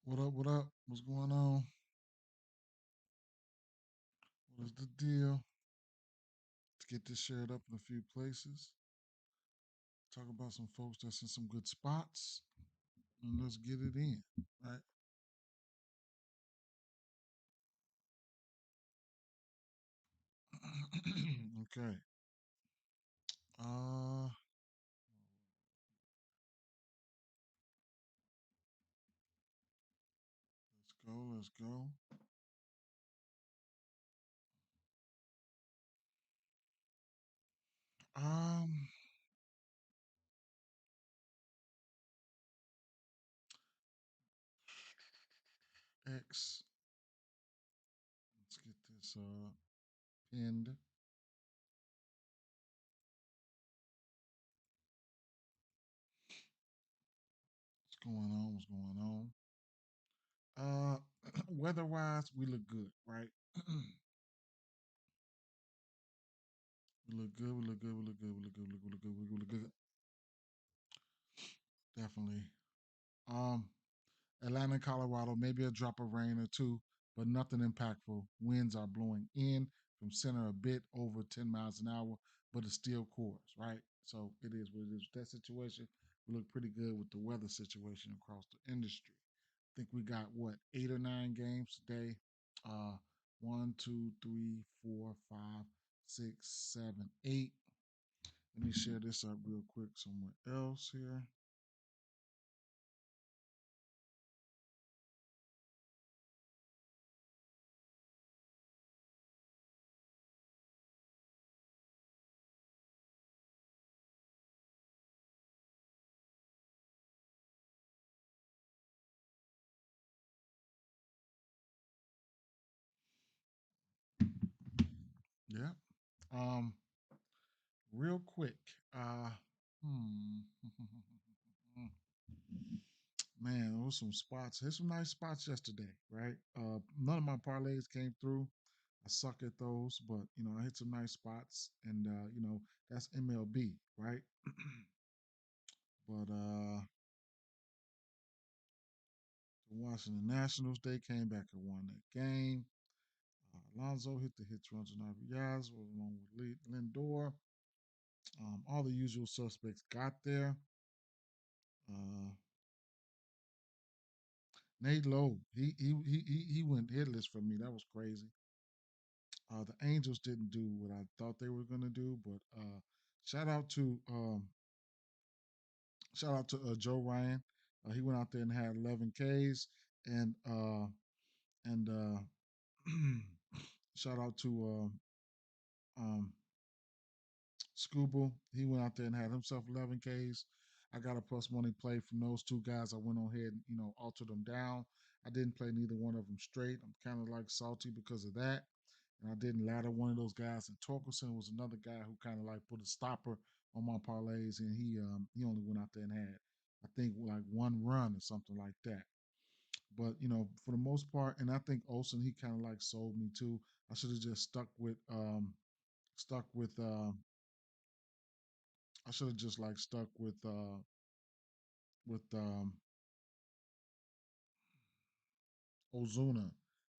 What up? What up? What's going on? What is the deal? Let's get this shared up in a few places. Talk about some folks that's in some good spots, and let's get it in. Right? Okay. Uh, let's go. Let's go. Um, X. Let's get this pinned. What's going on? What's going on? Uh, weather-wise, we look good, right? We look good. We look good. We look good. We look good. We look good. We look good. We look good. Definitely. Um, Atlanta, Colorado, maybe a drop of rain or two, but nothing impactful. Winds are blowing in from center a bit over 10 miles an hour, but it still cools, right? So it is what it is. With that situation, we look pretty good with the weather situation across the industry. I think we got what, 8 or 9 games today? Uh, one, two, three, four, five, six, seven, eight. Let me share this up real quick somewhere else here. Yeah. Um, Real quick. Uh, hmm. Man, there was some spots. There's some nice spots yesterday, right? None of my parlays came through. I suck at those, but I hit some nice spots, and that's MLB, right? But the Washington Nationals, they came back and won that game. Alonso hit the hits, runs, and RBIs along with Lindor. All the usual suspects got there. Uh, Nate Lowe, he went hitless for me. That was crazy. The Angels didn't do what I thought they were gonna do, but shout out to um, Joe Ryan. He went out there and had 11 Ks, and shout out to Scooble. He went out there and had himself 11 Ks. I got a plus money play from those two guys. I went on ahead and altered them down. I didn't play neither one of them straight. I'm kind of like salty because of that. And I didn't ladder one of those guys. And Torkelson was another guy who kind of like put a stopper on my parlays, and he only went out there and had I think like one run or something like that. But for the most part, and I think Olsen he kind of like sold me too. I should have just stuck with I should have just like stuck with Ozuna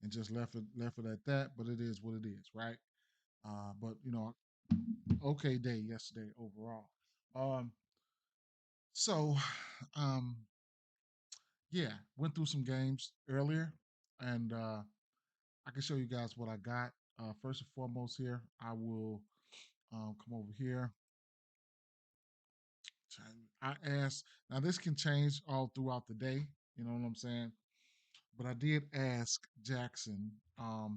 and just left it at that. But it is what it is, right? But okay day yesterday overall. Um, so um, yeah, went through some games earlier, and I can show you guys what I got. First and foremost, here I will come over here. I asked. Now this can change all throughout the day. You know what I'm saying? But I did ask Jackson. I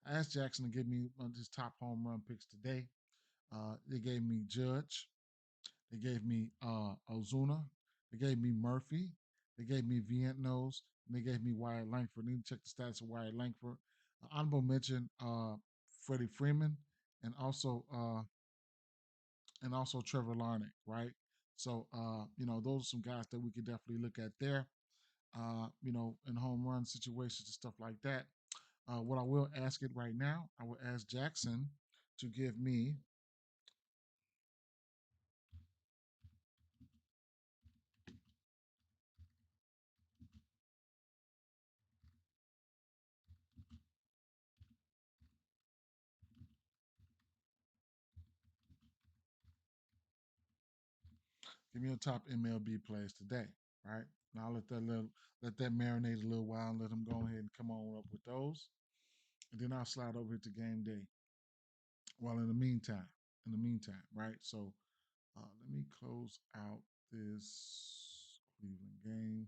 asked Jackson to give me one of his top home run picks today. They gave me Judge. They gave me Ozuna. They gave me Murphy. They gave me Vientos. And they gave me Wyatt Langford. Need to check the stats of Wyatt Langford. Honorable mention Freddie Freeman and also Trevor Larnach, right? So those are some guys that we could definitely look at there. In home run situations and stuff like that. What I will ask it right now, I will ask Jackson to give me Give me your top MLB plays today, right? Now let that marinate a little while and let them go ahead and come on up with those. And then I'll slide over here to game day. Well, in the meantime, right? So let me close out this Cleveland game,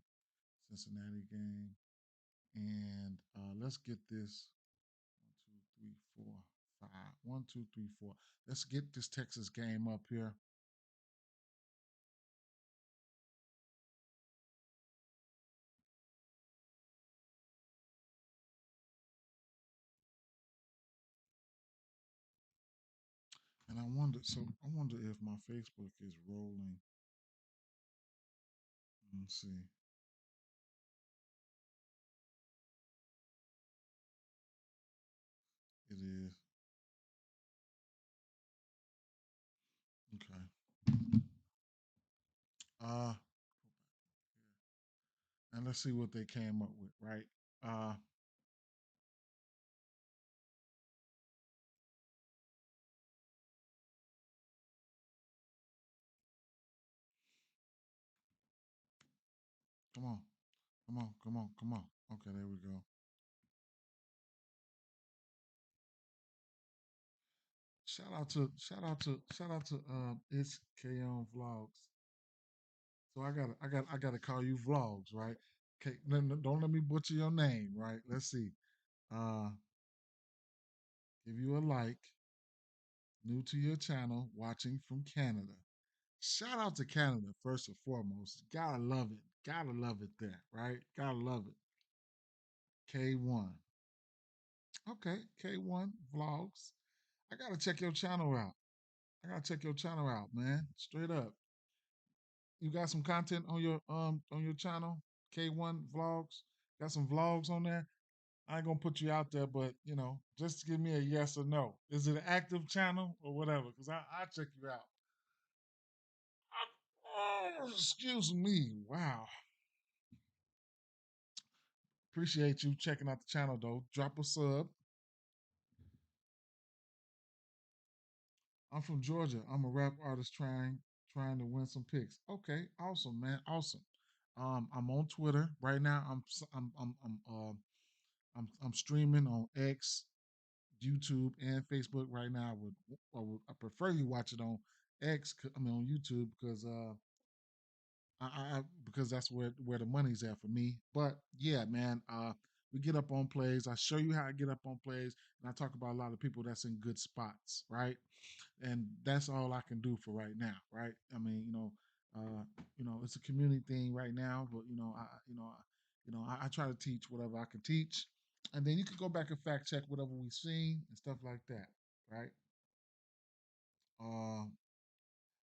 Cincinnati game, and let's get this 1, 2, 3, 4, 5. 1, 2, 3, 4. Let's get this Texas game up here. And I wonder if my Facebook is rolling. Let's see. It is. Okay. Uh, and let's see what they came up with, right? Uh, come on, come on, come on, come on. Okay, there we go. Shout out to it's K on Vlogs. So I gotta call you Vlogs, right? Okay, don't let me butcher your name, right? Let's see. Uh, give you a like. New to your channel, watching from Canada. Shout out to Canada first and foremost. Gotta love it. Gotta love it there, right? Gotta love it. K1. Okay, K1 Vlogs. I gotta check your channel out. I gotta check your channel out, man. Straight up. You got some content on your channel, K1 Vlogs. Got some vlogs on there. I ain't gonna put you out there, but just give me a yes or no. Is it an active channel or whatever? Because I check you out. Oh, excuse me. Wow. Appreciate you checking out the channel though. Drop a sub. I'm from Georgia. I'm a rap artist trying to win some picks. Okay, awesome, man. Awesome. I'm on Twitter right now. I'm streaming on X, YouTube, and Facebook right now. I prefer you watch it on X. I mean on YouTube because that's where the money's at for me. But yeah, man, we get up on plays. I show you how I get up on plays, and I talk about a lot of people that's in good spots, right? And that's all I can do for right now, right? I mean, it's a community thing right now, but I try to teach whatever I can teach, and then you can go back and fact check whatever we've seen and stuff like that, right? Uh,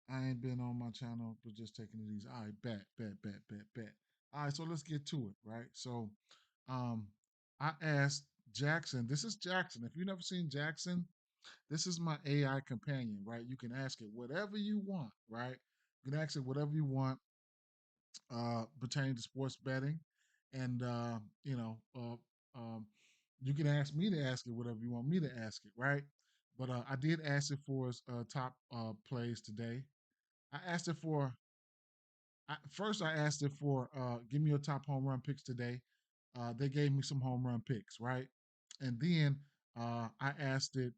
I ain't been on my channel, but just taking it easy. All right, bet. All right, so let's get to it, right? So, um, I asked Jackson. This is Jackson. If you've never seen Jackson, this is my AI companion, right? You can ask it whatever you want, right? You can ask it whatever you want pertaining to sports betting, and you can ask me to ask it whatever you want me to ask it, right? But I did ask it for its top plays today. I asked it for first. I asked it for give me your top home run picks today. They gave me some home run picks, right? And then I asked it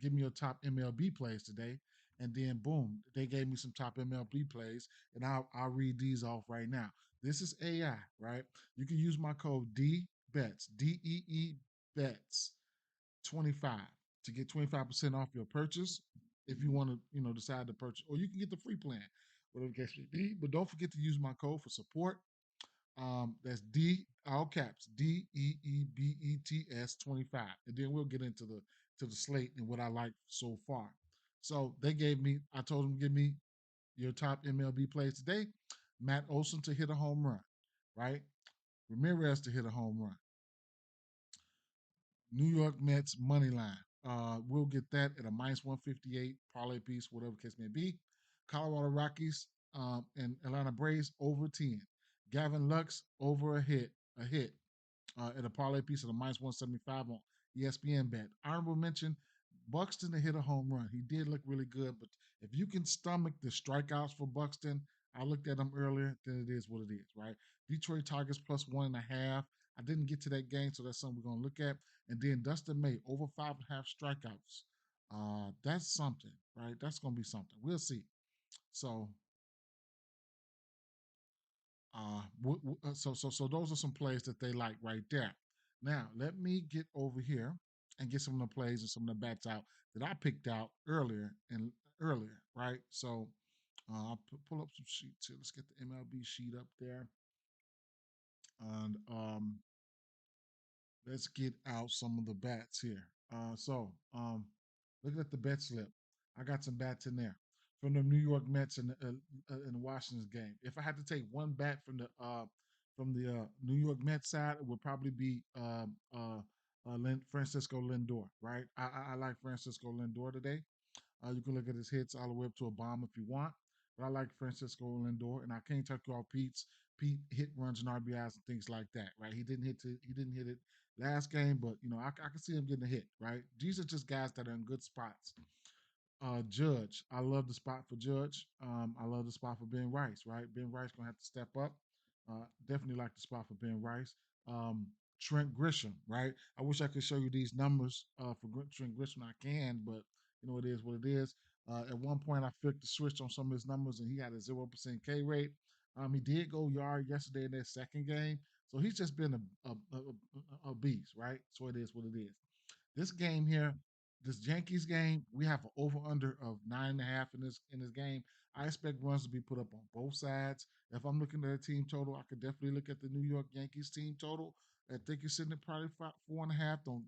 give me your top MLB plays today. And then boom, they gave me some top MLB plays, and I'll read these off right now. This is AI, right? You can use my code D Bets DEE Bets 25 to get 25% off your purchase if you want to, decide to purchase, or you can get the free plan, whatever the case may be. But don't forget to use my code for support. That's D all caps DEEBETS 25, and then we'll get into the slate and what I like so far. So they gave me, I told them to give me your top MLB plays today. Matt Olson to hit a home run, right? Ramirez to hit a home run. New York Mets money line. We'll get that at a minus 158 parlay piece, whatever the case may be. Colorado Rockies and Atlanta Braves over 10. Gavin Lux over a hit at a parlay piece at a minus 175 on ESPN bet. Honorable mention: Buxton to hit a home run. He did look really good, but if you can stomach the strikeouts for Buxton, I looked at them earlier. Then it is what it is, right? Detroit Tigers +1.5. I didn't get to that game, so that's something we're gonna look at. And then Dustin May over 5.5 strikeouts. That's something, right? That's gonna be something. We'll see. So so those are some plays that they like right there. Now let me get over here and get some of the plays and some of the bats out that I picked out earlier, right? So I'll pull up some sheets here. Let's get the MLB sheet up there, and let's get out some of the bats here. Looking at the bet slip, I got some bats in there from the New York Mets and the Washington's game. If I had to take one bat from the New York Mets side, it would probably be Francisco Lindor. Right, I like Francisco Lindor today. You can look at his hits all the way up to a bomb if you want. But I like Francisco Lindor, and I can't take off Pete hit runs and RBIs and things like that, right? He didn't hit it last game, but I can see him getting a hit, right? These are just guys that are in good spots. Judge, I love the spot for Judge. I love the spot for Ben Rice, right? Ben Rice gonna have to step up. Definitely like the spot for Ben Rice. Um, Trent Grisham, right? I wish I could show you these numbers for Trent Grisham. I can, but it is what it is. At one point, I flicked the switch on some of his numbers, and he had a 0% K rate. He did go yard yesterday in that second game, so he's just been a beast, right? So it is what it is. This game here, this Yankees game, we have an over under of 9.5 in this game. I expect runs to be put up on both sides. If I'm looking at a team total, I could definitely look at the New York Yankees team total. I think it's sitting at probably 4.5. Don't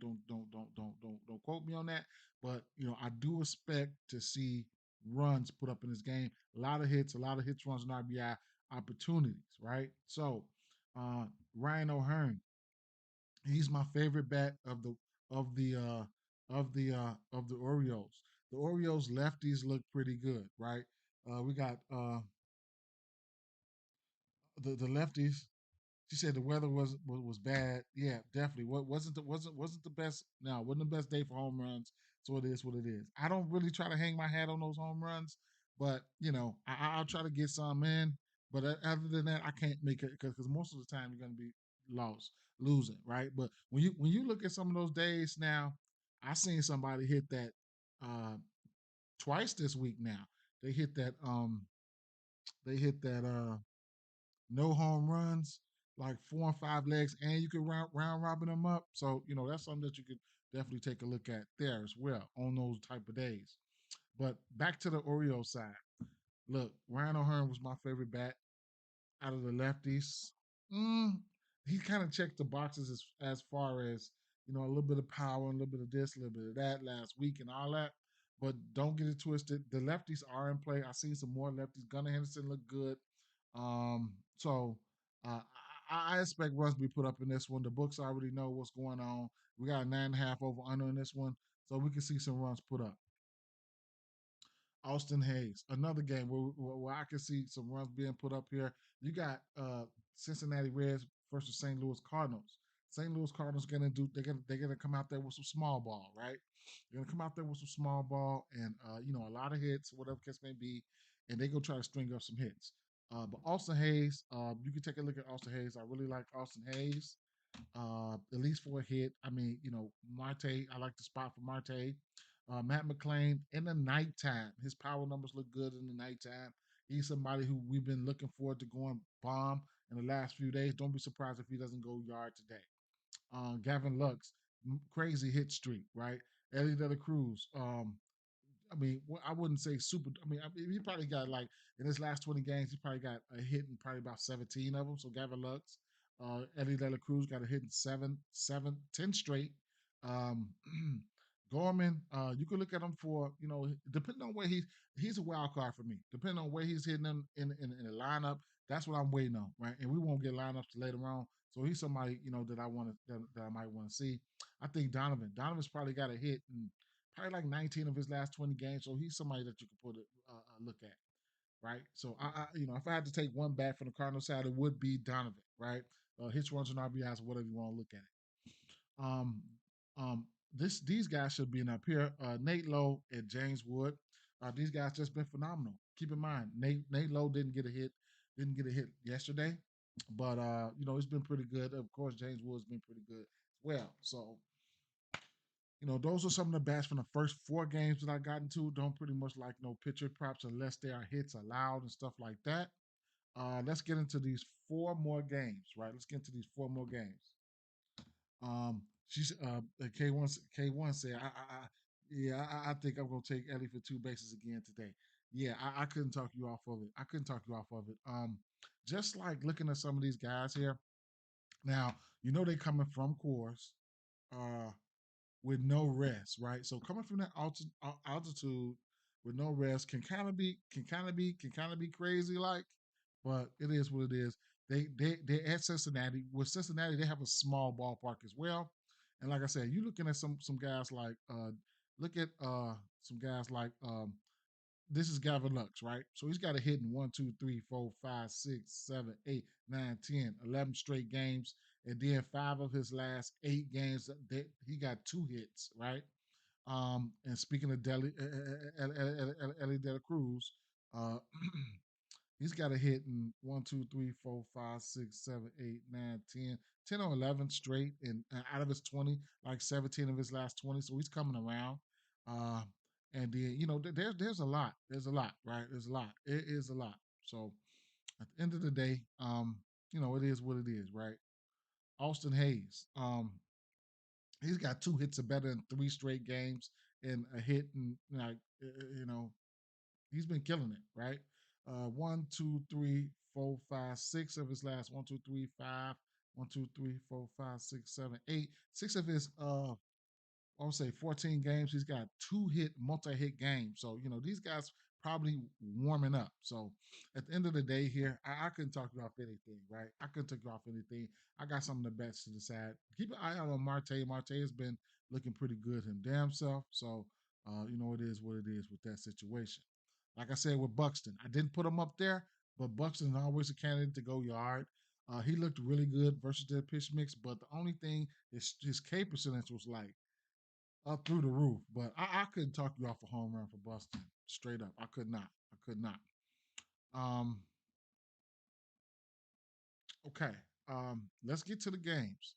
quote me on that. But I do expect to see runs put up in this game. A lot of hits, runs, and RBI opportunities. Right. So Ryan O'Hearn, he's my favorite bat of the of the Orioles. The Orioles lefties look pretty good, right? We got the lefties. She said the weather was bad. Yeah, definitely. What wasn't the best. No, wasn't the best day for home runs. So it is what it is. I don't really try to hang my hat on those home runs, but I'll try to get some in. But other than that, I can't make it because most of the time you're going to be losing, right? But when you look at some of those days now, I seen somebody hit that uh, twice this week. Now they hit that no home runs, like 4 and 5 legs, and you could round robin them up. So that's something that you could definitely take a look at there as well on those type of days. But back to the Orioles side. Look, Ryan O'Hearn was my favorite bat out of the lefties. Mm, he kind of checked the boxes as far as a little bit of power, a little bit of this, a little bit of that last week, and all that. But don't get it twisted. The lefties are in play. I seen some more lefties. Gunnar Henderson looked good. So I expect runs to be put up in this one. The books already know what's going on. We got a 9.5 over under in this one, so we can see some runs put up. Austin Hayes, another game where I can see some runs being put up here. You got Cincinnati Reds versus St. Louis Cardinals. St. Louis Cardinals they're gonna come out there with some small ball, right? They're gonna come out there with some small ball and a lot of hits, whatever case may be, and they go try to string up some hits. But Austin Hayes, you can take a look at Austin Hayes. I really like Austin Hayes. At least for a hit. I mean, Marte, I like the spot for Marte. Matt McClain in the nighttime. His power numbers look good in the nighttime. He's somebody who we've been looking forward to going bomb in the last few days. Don't be surprised if he doesn't go yard today. Gavin Lux, crazy hit streak, right? Ellie De La Cruz, I mean, I wouldn't say super. He probably got like in his last 20 games, he probably got a hit in probably about 17 of them. So Gavin Lux, Eddie De La Cruz got a hit in 10 straight. Um, Gorman, you can look at him for depending on where he's a wild card for me. Depending on where he's hitting them in the lineup, that's what I'm waiting on, right? And we won't get lineups later on. So he's somebody that I want to that I might want to see. I think Donovan's probably got a hit in probably like 19 of his last 20 games. So he's somebody that you could put a look at, right? So if I had to take one back from the Cardinal side, it would be Donovan, right? Hits, runs, and RBIs, whatever you want to look at it. Um, these guys should be in up here. Nate Lowe and James Wood. These guys just been phenomenal. Keep in mind, Nate Lowe didn't get a hit yesterday, but it's been pretty good. Of course, James Woods been pretty good as well. So those are some of the bats from the first four games that I got into. Don't pretty much like no pitcher props unless there are hits allowed and stuff like that. Let's get into these four more games, right? Let's get into these four more games. She's K1 said, yeah, I think I'm gonna take Ellie for two bases again today. Yeah, I couldn't talk you off of it. I couldn't talk you off of it. Just like looking at some of these guys here. Now, they coming from course. With no rest, right? So coming from that altitude with no rest can kind of be crazy, like, but it is what it is. They at Cincinnati. With Cincinnati, they have a small ballpark as well, and like I said, you looking at some guys like look at some guys like this is Gavin Lux, right? So he's got a hit in 1, 2, 3, 4, 5, 6, 7, 8, 9, 10, 11 straight games. And then five of his last 8 games, that he got two hits, right? And speaking of Ellie De La Cruz, uh, he's got a hit in 1, 2, 3, 4, 5, 6, 7, 8, 9, 10, 10 or 11 straight. And out of his 20, like 17 of his last 20. So he's coming around. Uh, and then, there's a lot. There's a lot, right? There's a lot. It is a lot. So at the end of the day, it is what it is, right? Austin Hayes. He's got two hits or better in three straight games and a hit and like he's been killing it, right? 1, 2, 3, 4, 5, 6 of his last 1, 2, 3, 5, 1, 2, 3, 4, 5, 6, 7, 8. Six of his I would say 14 games. He's got two multi-hit games. So, these guys probably warming up. So at the end of the day here, I couldn't talk you off anything, right? I couldn't talk you off anything. I got some of the bets to decide. Keep an eye out on Marte. Marte has been looking pretty good him damn self. So it is what it is with that situation. Like I said with Buxton, I didn't put him up there, but Buxton is always a candidate to go yard. He looked really good versus their pitch mix, but the only thing is his K percentage was like up through the roof. But I couldn't talk you off a home run for Boston. Straight up. I could not. I could not. Um, okay. Let's get to the games.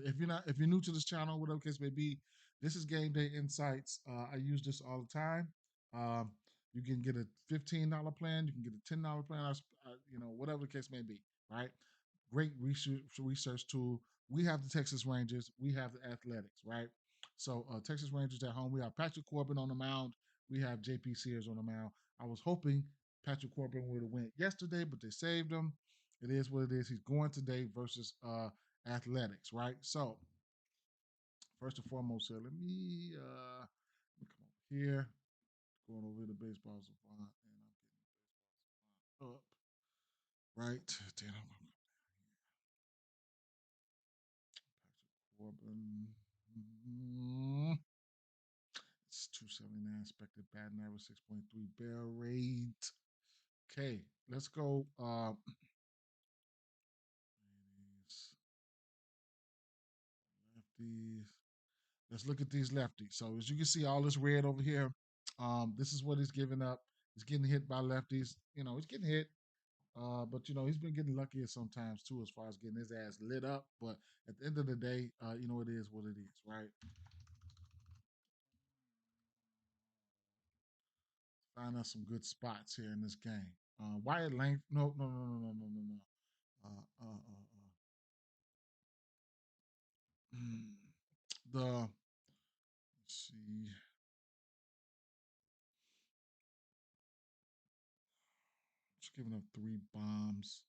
If you're new to this channel, whatever case may be, this is Game Day Insights. I use this all the time. Um, you can get a $15 plan, you can get a $10 plan, whatever the case may be, right? Great research tool. We have the Texas Rangers, we have the Athletics, right? So Texas Rangers at home, we have Patrick Corbin on the mound, we have JP Sears on the mound. I was hoping Patrick Corbin would have went yesterday, but they saved him. It is what it is. He's going today versus Athletics, right? So first and foremost here, let me come over here, going over the baseball savant, and I'm getting the baseball savant up, right? Then I'm gonna Patrick Corbin. It's 279 expected batting average, 6.3 barrel rate. Okay, let's go. Lefties. Let's look at these lefties. So as you can see, all this red over here, this is what he's giving up. He's getting hit by lefties. He's getting hit. But he's been getting luckier sometimes too, as far as getting his ass lit up. But at the end of the day, it is what it is, right? Find us some good spots here in this game. Wyatt Lang, no, no, no, no, no, no, no, no. Uh, uh, uh, the let's see, just giving up 3 bombs.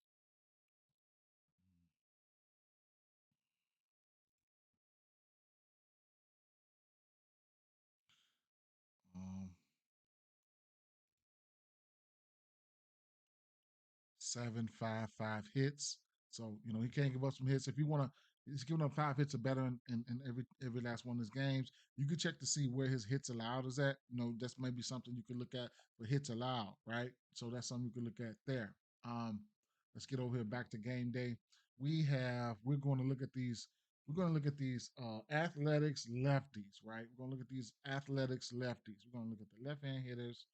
7, 5, 5 hits. So he can't give up some hits. If you want to, he's giving up 5 hits or better in every last one of his games. You can check to see where his hits allowed is at. That's maybe something you could look at for hits allowed, right? So that's something you could look at there. Let's get over here back to game day. We're going to look at these. We're going to look at these athletics lefties, right? We're going to look at these athletics lefties. We're going to look at the left hand hitters.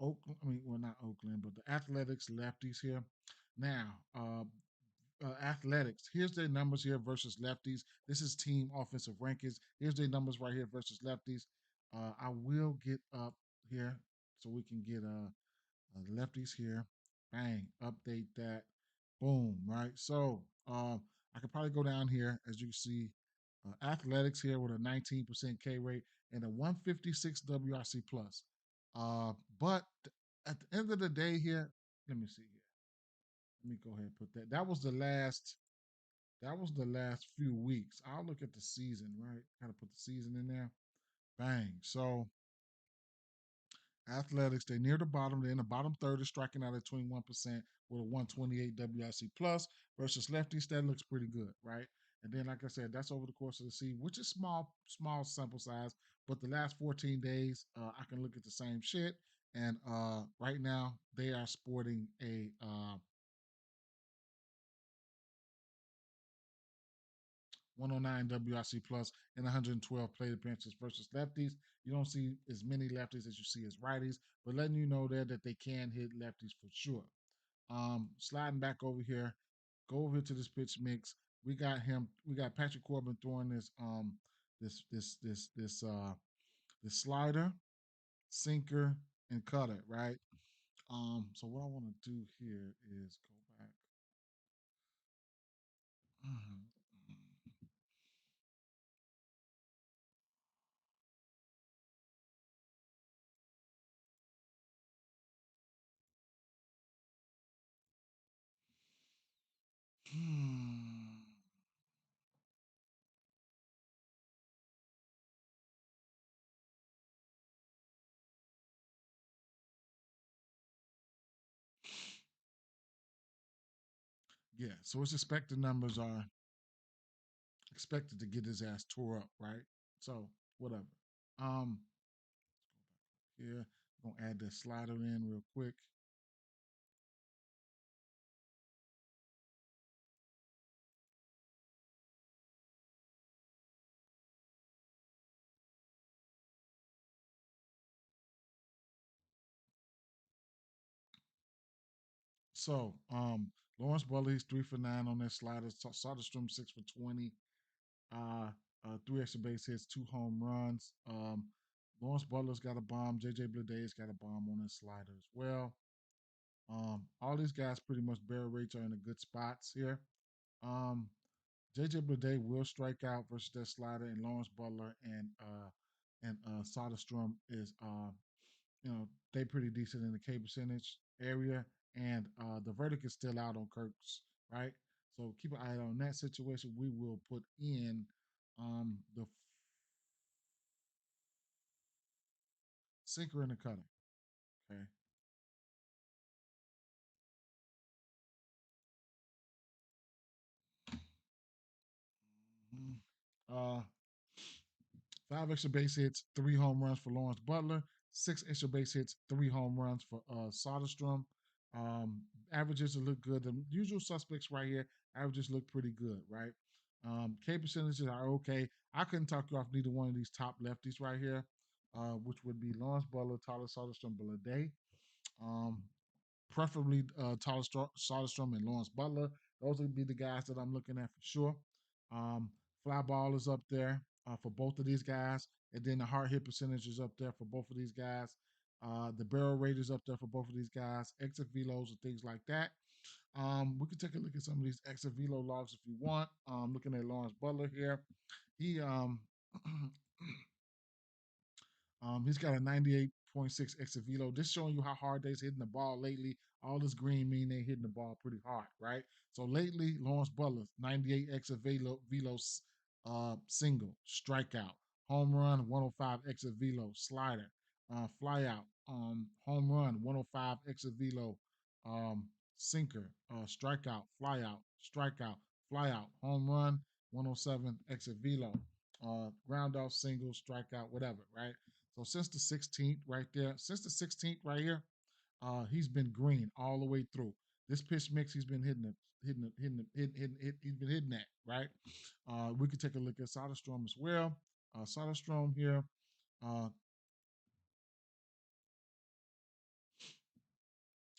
Oakland, I mean, well, not Oakland, but the athletics lefties here. Now, athletics. Here's their numbers here versus lefties. This is team offensive rankings. Here's their numbers right here versus lefties. I will get up here so we can get lefties here. Bang, update that. Boom, right? So I could probably go down here as you can see. Athletics here with a 19% K rate and a 156 WRC plus. But at the end of the day here, let me see here. Let me go ahead and put that. That was the last. That was the last few weeks. I'll look at the season, right? Gotta put the season in there. Bang. So athletics, they're near the bottom. They're in the bottom third, is striking out at 21% with a 128 WRC plus versus lefties. That looks pretty good, right? And then, like I said, that's over the course of the season, which is small sample size. But the last 14 days, I can look at the same shit. And right now, they are sporting a 109 WRC plus and 112 plate appearances versus lefties. You don't see as many lefties as you see as righties, but letting you know there that they can hit lefties for sure. Sliding back over here, go over to this pitch mix. We got him. We got Patrick Corbin throwing this slider, sinker, and cutter. Right. So what I want to do here is go back. Yeah. So its expected numbers are expected to get his ass tore up, right? So whatever. Um, yeah, gonna add that slider in real quick. So Lawrence Butler, he's 3 for 9 on that slider. Soderstrom 6 for 20. Uh, three extra base hits, 2 home runs. Lawrence Butler's got a bomb. JJ Bleday's got a bomb on his slider as well. All these guys pretty much barrel rates are in the good spots here. Um, JJ Bleday will strike out versus that slider, and Lawrence Butler and Soderstrom is they pretty decent in the K percentage area, and the verdict is still out on Kirk's, right? So keep an eye on that situation. We will put in the sinker and the cutter. Okay. Mhm. Uh, 5 extra base hits, 3 home runs for Lawrence Butler, 6 extra base hits, 3 home runs for Soderstrom. Averages look good. The usual suspects right here, averages look pretty good, right? K percentages are okay. I couldn't talk you off neither one of these top lefties right here, which would be Lawrence Butler, Tyler Soderstrom, Day. Um, Preferably Tyler Soderstrom and Lawrence Butler. Those would be the guys that I'm looking at for sure. Um, Fly ball is up there for both of these guys, and then the hard hit percentage is up there for both of these guys. The barrel rate is up there for both of these guys. Exit velos and things like that. We can take a look at some of these exit velo logs if you want. Looking at Lawrence Butler here, he he's got a 98.6 exit velo. This showing you how hard they're hitting the ball lately. All this green mean they hitting the ball pretty hard, right? So lately, Lawrence Butler, 98 exit velo single, strikeout, home run, 105 exit velo, slider, fly out, home run, 105 exit velo, um, sinker, strikeout, fly out, home run, 107 exit velo, ground off, single, strikeout, whatever, right? So since the 16th, right there, since the 16th, right here, he's been green all the way through. this pitch mix, he's been hitting it, he's been hitting that, right? We could take a look at Soderstrom as well. Soderstrom here, uh,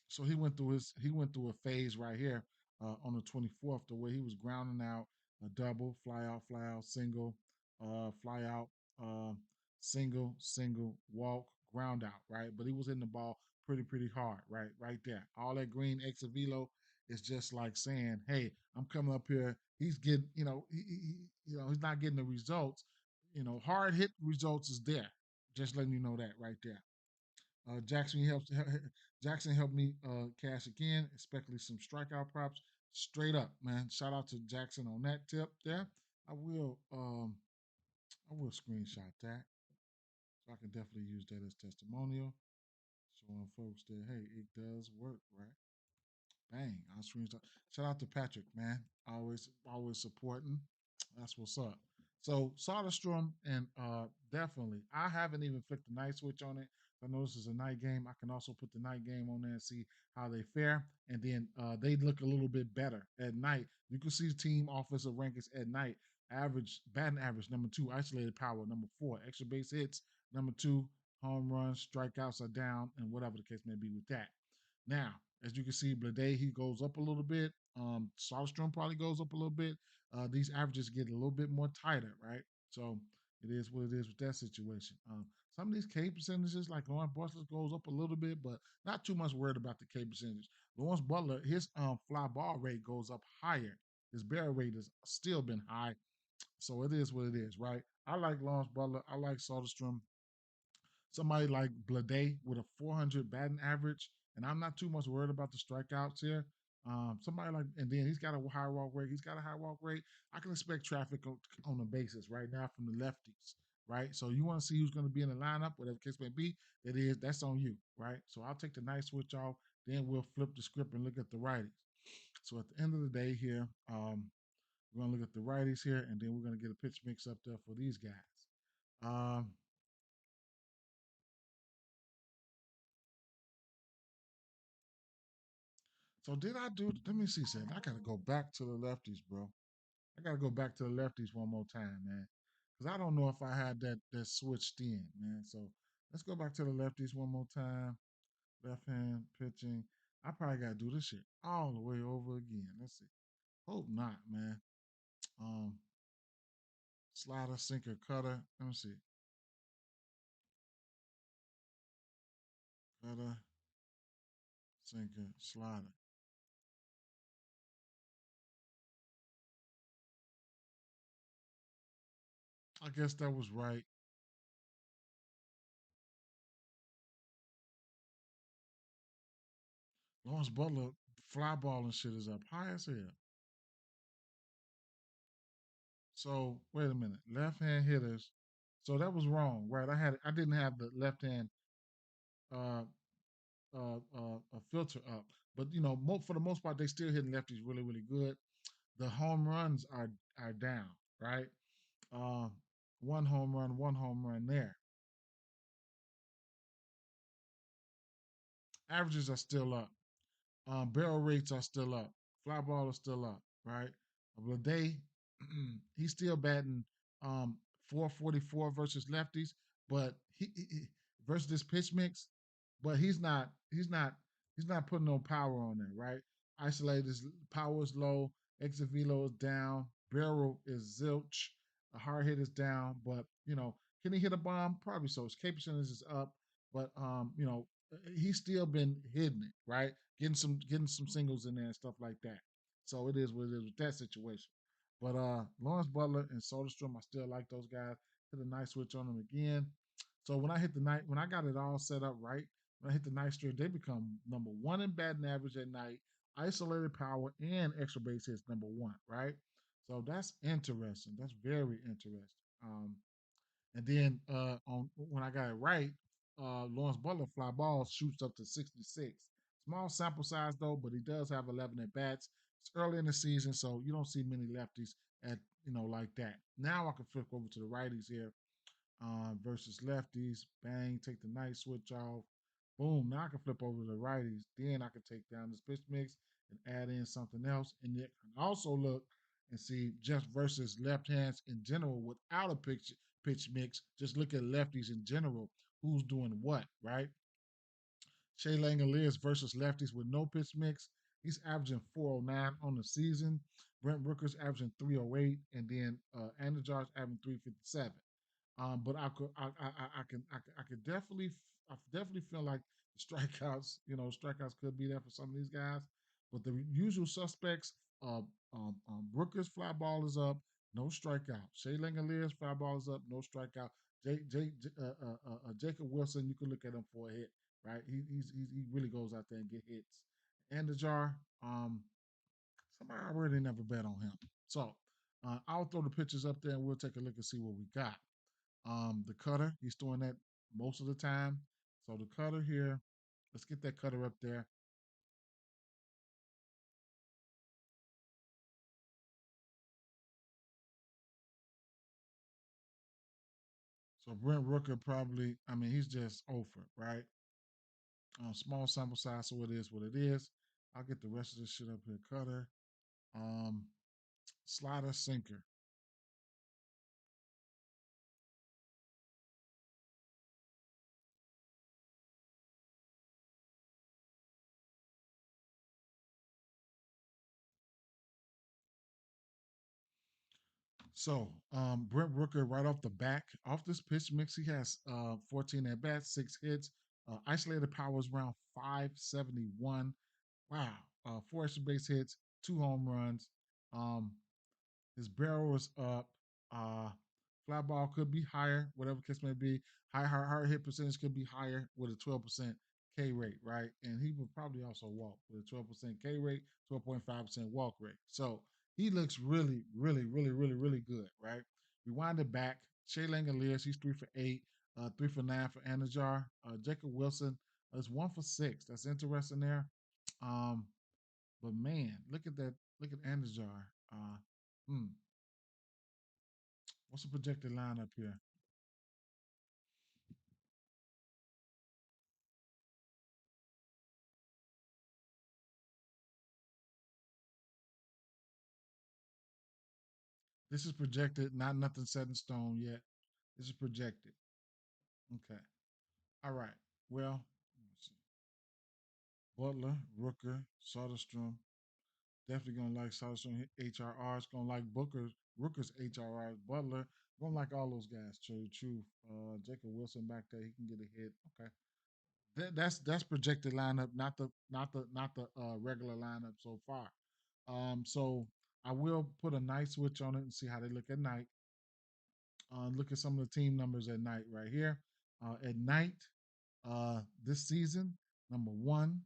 so he went through a phase right here on the 24th, the way he was grounding out a double, fly out, single, fly out, uh, single, single, walk, ground out, right? But he was hitting the ball pretty hard, right there. All that green exit velo is just like saying, "Hey, I'm coming up here." He's getting, he's not getting the results. Hard hit results is there. Just letting you know that right there. Jackson helps. Jackson helped me cash again, especially some strikeout props. Straight up, man. Shout out to Jackson on that tip there. I will um I will screenshot that, so I can definitely use that as testimonial, showing folks that hey, it does work, right? Bang, I'll screenshot. Shout out to Patrick, man. Always supporting. That's what's up. So Soderstrom and definitely, I haven't even flicked the night switch on it. I know this is a night game. I can also put the night game on there and see how they fare. And then they look a little bit better at night. You can see team offensive rankings at night. Average, batting average, number two, isolated power, number four, extra base hits, number two, home runs, strikeouts are down, and whatever the case may be with that. Now, as you can see, Blade, he goes up a little bit. Soderstrom probably goes up a little bit. These averages get a little bit more tighter, right? So it is what it is with that situation. Some of these K percentages, like Lawrence Butler, goes up a little bit, but not too much worried about the K percentage. Lawrence Butler, his fly ball rate goes up higher. His barrel rate has still been high. So it is what it is, right? I like Lawrence Butler. I like Soderstrom. Somebody like Blade with a 400 batting average, and I'm not too much worried about the strikeouts here. Somebody like, and then he's got a high walk rate. He's got a high walk rate. I can expect traffic on the basis right now from the lefties, right? So you want to see who's going to be in the lineup, whatever the case may be. That's on you, right? So I'll take the night switch off. Then we'll flip the script and look at the righties. So at the end of the day here, we're gonna look at the righties here, and then we're gonna get a pitch mix up there for these guys. Um, So did I do? Let me see. Something. I gotta go back to the lefties, bro. I gotta go back to the lefties one more time, man, because I don't know if I had that switched in, man. So let's go back to the lefties one more time. Left hand pitching. I probably gotta do this shit all the way over again. Let's see. Hope not, man. Um, Slider, sinker, cutter. Let me see. Cutter, sinker, slider. I guess that was right. Lawrence Butler fly ball and shit is up high as hell. So wait a minute, left hand hitters. So that was wrong, right? I didn't have the left hand uh, a filter up, but for the most part they still hitting lefties really good. The home runs are down, right? Uh, one home run there. Averages are still up. Barrel rates are still up. Fly ball is still up, right? Day, he's still batting 444 versus lefties, but versus this pitch mix, but he's not putting no power on there, right? Isolated is power is low, exit velo is down, barrel is zilch, the hard hit is down, but can he hit a bomb? Probably so. His K percentage is up, but he's still been hitting it, right? Getting some singles in there and stuff like that. So it is what it is with that situation. But Lawrence Butler and Soderstrom, I still like those guys. Hit a nice switch on them again. So when I got it all set up right, when I hit the night streak, they become number one in batting average at night, isolated power, and extra base hits number one, right? So that's interesting. That's very interesting. Um, and then on when I got it right, Lawrence Butler fly ball shoots up to 66. Small sample size though, but he does have 11 at bats. It's early in the season, so you don't see many lefties at like that. Now I can flip over to the righties here versus lefties. Bang, take the night switch off. Boom. Now I can flip over to the righties. Then I can take down this pitch mix and add in something else. And you can also look and see just versus left hands in general without a pitch mix. Just look at lefties in general, who's doing what, right? Shea Langoliers versus lefties with no pitch mix. He's averaging 409 on the season. Brent Rooker's averaging 308, and then Andujar's averaging 357. But I could definitely, I definitely feel like the strikeouts, strikeouts could be there for some of these guys. But the usual suspects, Brooker's fly ball is up, no strikeout. Shea Langoliers fly ball is up, no strikeout. Jacob Wilson, you can look at him for a hit, right? He really goes out there and get hits. And the jar, somebody I really never bet on him. So I'll throw the pictures up there and we'll take a look and see what we got. The cutter, he's doing that most of the time. So the cutter here, let's get that cutter up there. So Brent Rooker probably, I mean, he's just over, right? Small sample size, so it is what it is. I'll get the rest of this shit up here. Cutter, um, slider, sinker. So Brent Rooker right off the back, off this pitch mix, he has 14 at bats, 6 hits, isolated power is around 571. Wow, 4 extra base hits, 2 home runs. Um, his barrel is up. Uh, Fly ball could be higher, whatever case may be. High hit percentage could be higher with a 12% K rate, right? And he would probably also walk with a 12% K rate, 12.5% walk rate. So he looks really, really, really, really, really good, right? Rewind it back. Shea Langoliers, he's 3 for 8, 3 for 9 for Anajar. Jacob Wilson is 1 for 6. That's interesting there. Um, but man, look at that. Look at Anajar. Hmm. What's the projected lineup here? This is projected, not nothing set in stone yet. This is projected. Okay. All right. Well, let's see. Butler, Rooker, Soderstrom. Definitely gonna like Soderstrom HRRs. Gonna like Rooker's HRRs. Butler. Gonna like all those guys. True. Jacob Wilson back there. He can get a hit. Okay. That's projected lineup, not the regular lineup so far. So I will put a night switch on it and see how they look at night. Look at some of the team numbers at night right here. At night, this season, number one,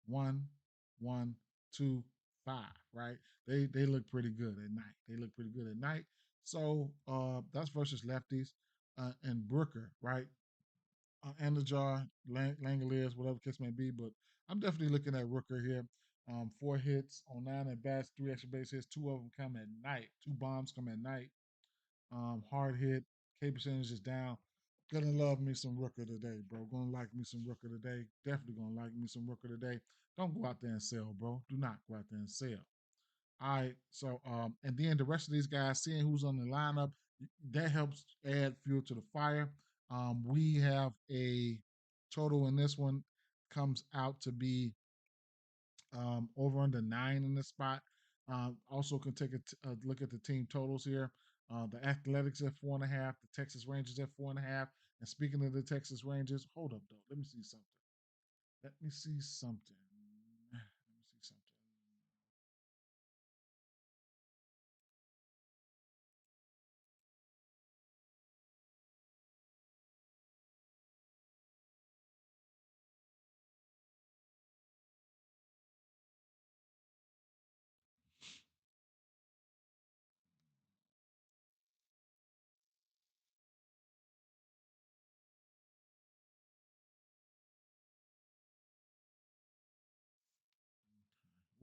one, two, five. Right? They look pretty good at night. They look pretty good at night. So that's versus lefties and Brooker, right? Anajar, Langoliers, whatever case may be. But I'm definitely looking at Rooker here. 4 hits on 9 at bats, 3 extra base hits. 2 of them come at night. 2 bombs come at night. Hard hit. K percentage is down. Gonna love me some Rooker today, bro. Gonna like me some Rooker today. Definitely gonna like me some Rooker today. Don't go out there and sell, bro. Do not go out there and sell. All right. So and then the rest of these guys, seeing who's on the lineup, that helps add fuel to the fire. We have a total in this one comes out to be over under 9 in this spot. Also, can take a look at the team totals here. The Athletics at 4.5, the Texas Rangers at 4.5. And speaking of the Texas Rangers, hold up though. Let me see something. Let me see something. Let me see something.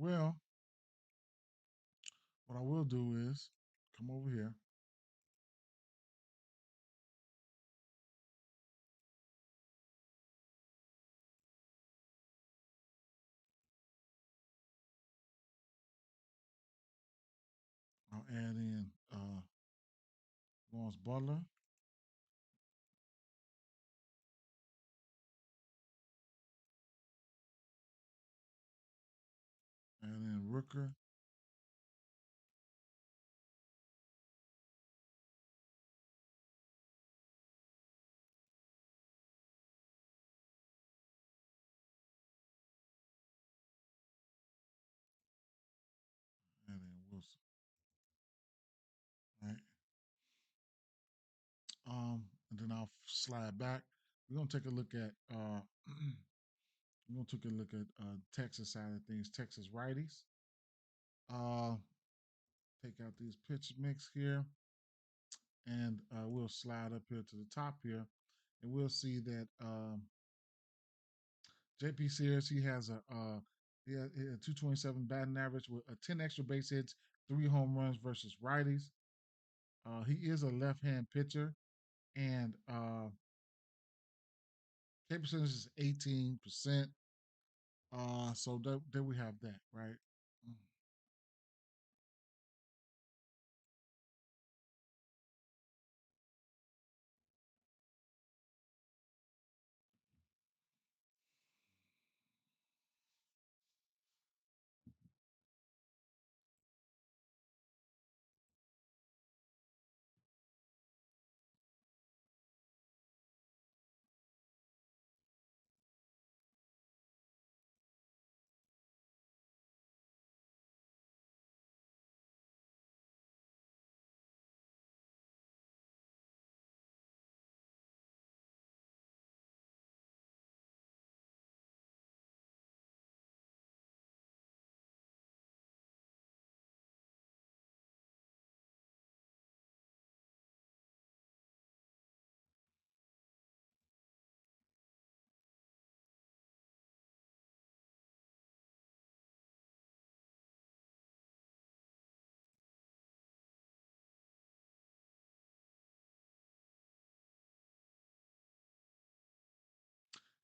Well, what I will do is come over here. Add in Lawrence Butler, add in Rooker, add in Wilson. Right. And then I'll slide back. We're gonna take a look at we're gonna take a look at Texas side of things, Texas righties. Uh, take out these pitch mix here, and we'll slide up here to the top here, and we'll see that JP Sears he has a 227 batting average with a 10 extra base hits, 3 home runs versus righties. He is a left-hand pitcher, and K percentage is 18%. So there we have that, right? Mm.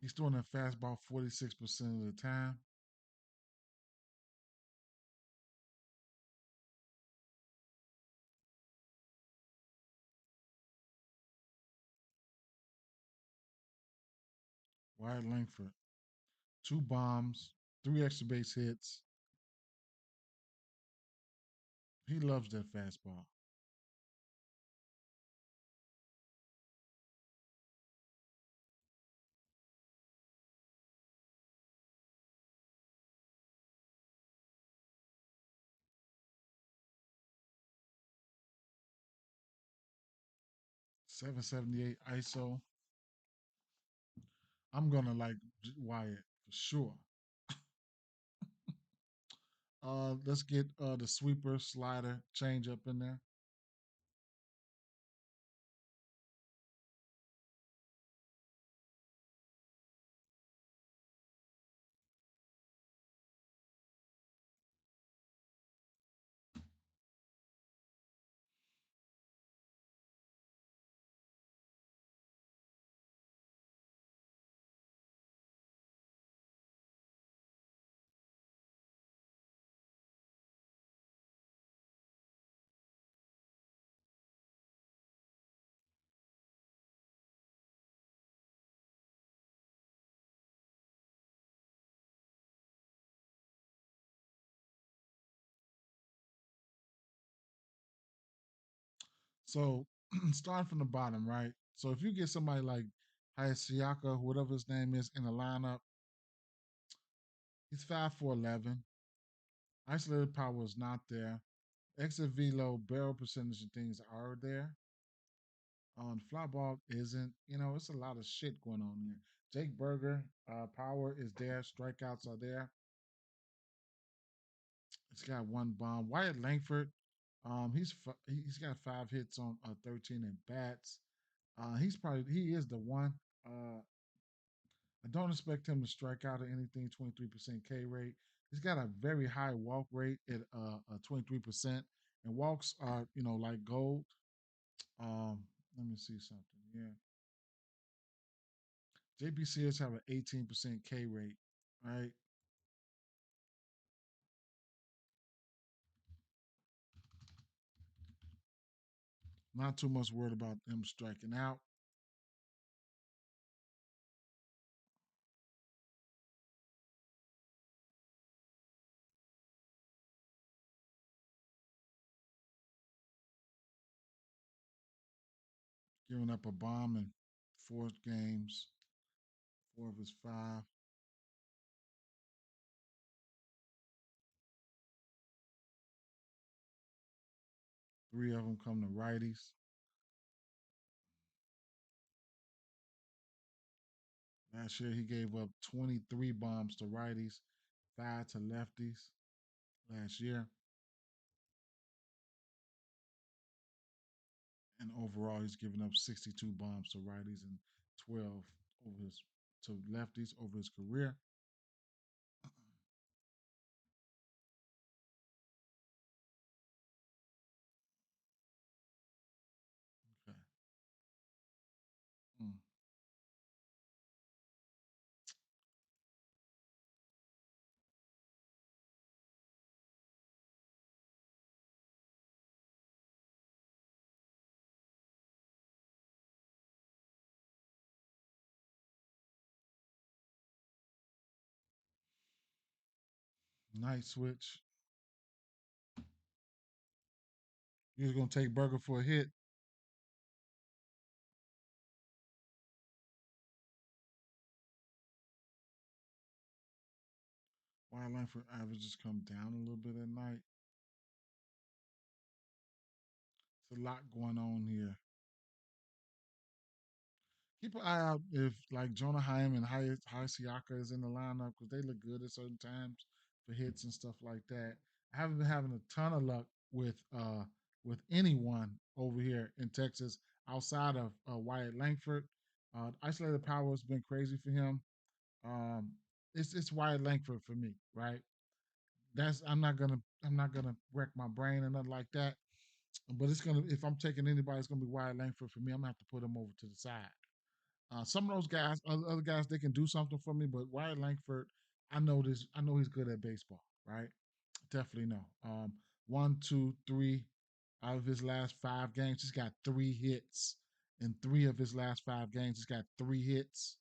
He's throwing that fastball 46% of the time. 'Wyatt Langford, 2 bombs, 3 extra base hits. He loves that fastball. 778 ISO. I'm gonna like Wyatt for sure. Let's get the sweeper, slider, change up in there. 'So starting from the bottom, right? So if you get somebody like Hayasiaka, whatever his name is, in the lineup, he's 5 for 11. Isolated power is not there. Exit velo, barrel percentage, and things are there. On fly ball isn't. It's a lot of shit going on here. Jake Berger, power is there. Strikeouts are there. It's got 1 bomb. Wyatt Langford, he's got 5 hits on 13 at bats. He is the one. Uh, I don't expect him to strike out at anything. 23% K rate. He's got a very high walk rate at 23%, and walks are like gold. Um, Let me see something. Yeah, JPCS have an 18% K rate, right? Not too much worried about him striking out. Giving up a bomb in 4 games, 4 of his 5. 3 of them come to righties. Last year, he gave up 23 bombs to righties, 5 to lefties last year. And overall, he's given up 62 bombs to righties and 12 over his to lefties over his career. Okay. Mm. Nice switch. He was going to take Burger for a hit. Wide Langford averages come down a little bit at night. It's a lot going on here. Keep an eye out if like Jonah Heim and High Siaka is in the lineup because they look good at certain times for hits and stuff like that. I haven't been having a ton of luck with anyone over here in Texas outside of Wyatt Langford. Isolated power has been crazy for him. Um, it's Wyatt Langford for me, right? That's I'm not gonna wreck my brain or nothing like that. But it's gonna if I'm taking anybody, it's gonna be Wyatt Langford for me. I'm gonna have to put him over to the side. Some of those guys, other guys, they can do something for me. But Wyatt Langford, I know this. I know he's good at baseball, right? Definitely know. One, two, three out of his last 5 games, he's got 3 hits. In 3 of his last 5 games, he's got 3 hits.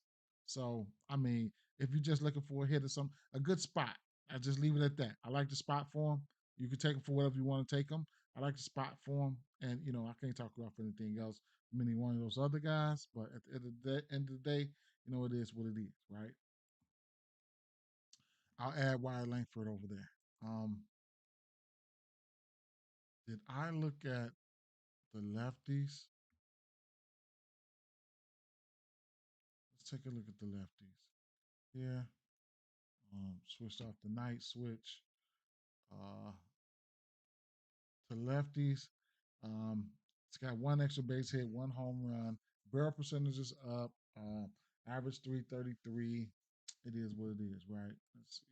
So, I mean, if you're just looking for a hit or something, a good spot, I just leave it at that. I like the spot for him. You can take him for whatever you want to take him. I like the spot for him, and I can't talk about anything else from any one of those other guys. But at the end of the day, it is what it is, right? I'll add Wyatt Langford over there. Did I look at the lefties? Let's take a look at the lefties. Yeah. Switched off the night switch uh, to lefties. Um, it's got 1 extra base hit, 1 home run. Barrel percentage is up. Average 333. It is what it is, right? Let's see.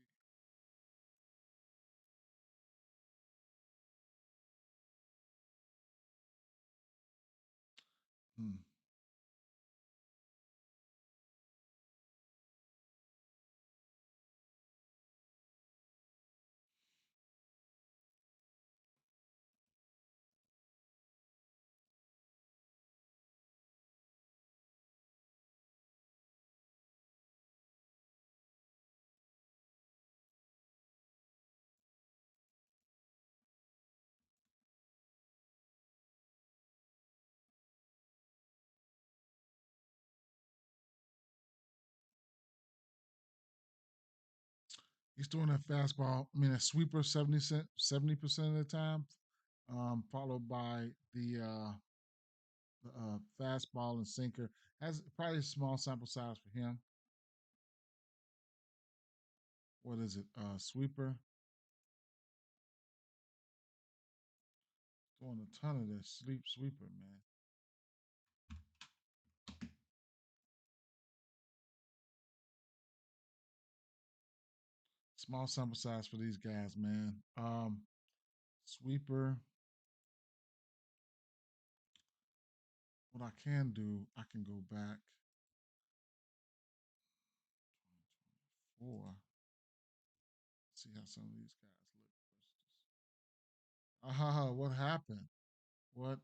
Hmm. He's throwing that fastball. I mean, a sweeper 70% of the time, followed by the fastball and sinker. Has probably a small sample size for him. What is it? Sweeper. Throwing a ton of that sleep sweeper, man. Small sample size for these guys, man. Sweeper. What I can do, I can go back 4. See how some of these guys look. What happened? What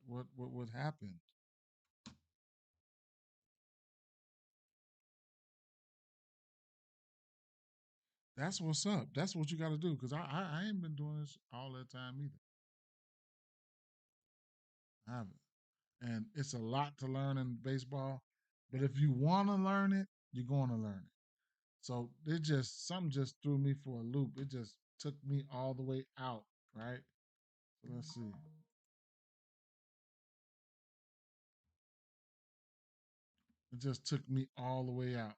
happened? That's what's up. That's what you got to do. Because I ain't been doing this all that time either. I haven't. And it's a lot to learn in baseball. But if you want to learn it, you're going to learn it. So it just something just threw me for a loop. It just took me all the way out, right? So let's see. It just took me all the way out.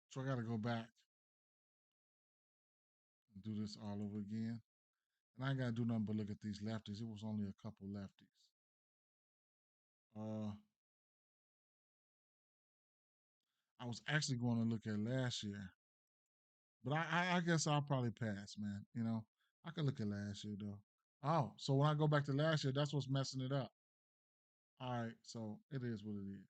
So I got to go back and do this all over again. And I ain't got to do nothing but look at these lefties. It was only a couple lefties. Uh, I was actually going to look at last year, but I guess I'll probably pass, man. I could look at last year though. Oh, so when I go back to last year, that's what's messing it up. All right, so it is what it is.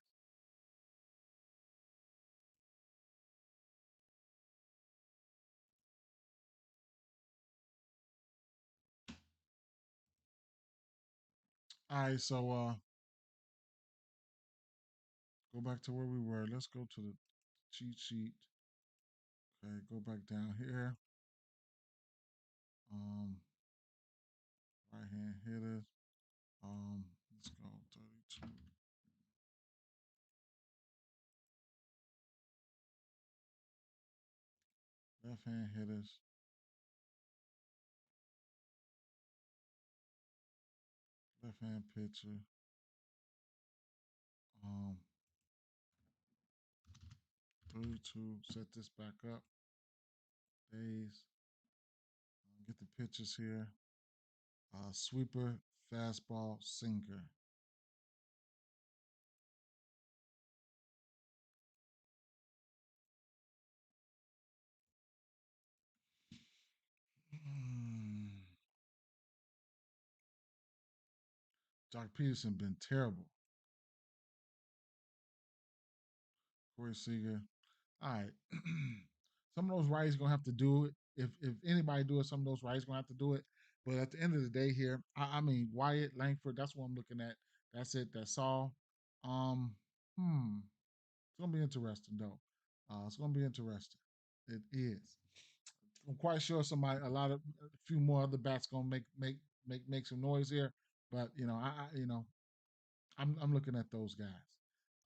All right, so go back to where we were. Let's go to the cheat sheet. Okay, go back down here. Um, right hand hitters. Let's go 32. Left hand hitters. Left hand pitcher. Um, 32. Set this back up. Days. Get the pitches here. Sweeper, fastball, sinker. Mm. Jock Peterson been terrible. Corey Seager. All right. Some of those righties gonna have to do it. If anybody do it, some of those righties gonna have to do it. But at the end of the day, here, I mean Wyatt Langford. That's what I'm looking at. That's it. That's all. Um, it's gonna be interesting though. It's gonna be interesting. It is. I'm quite sure a few more other bats gonna make some noise here. But I'm looking at those guys.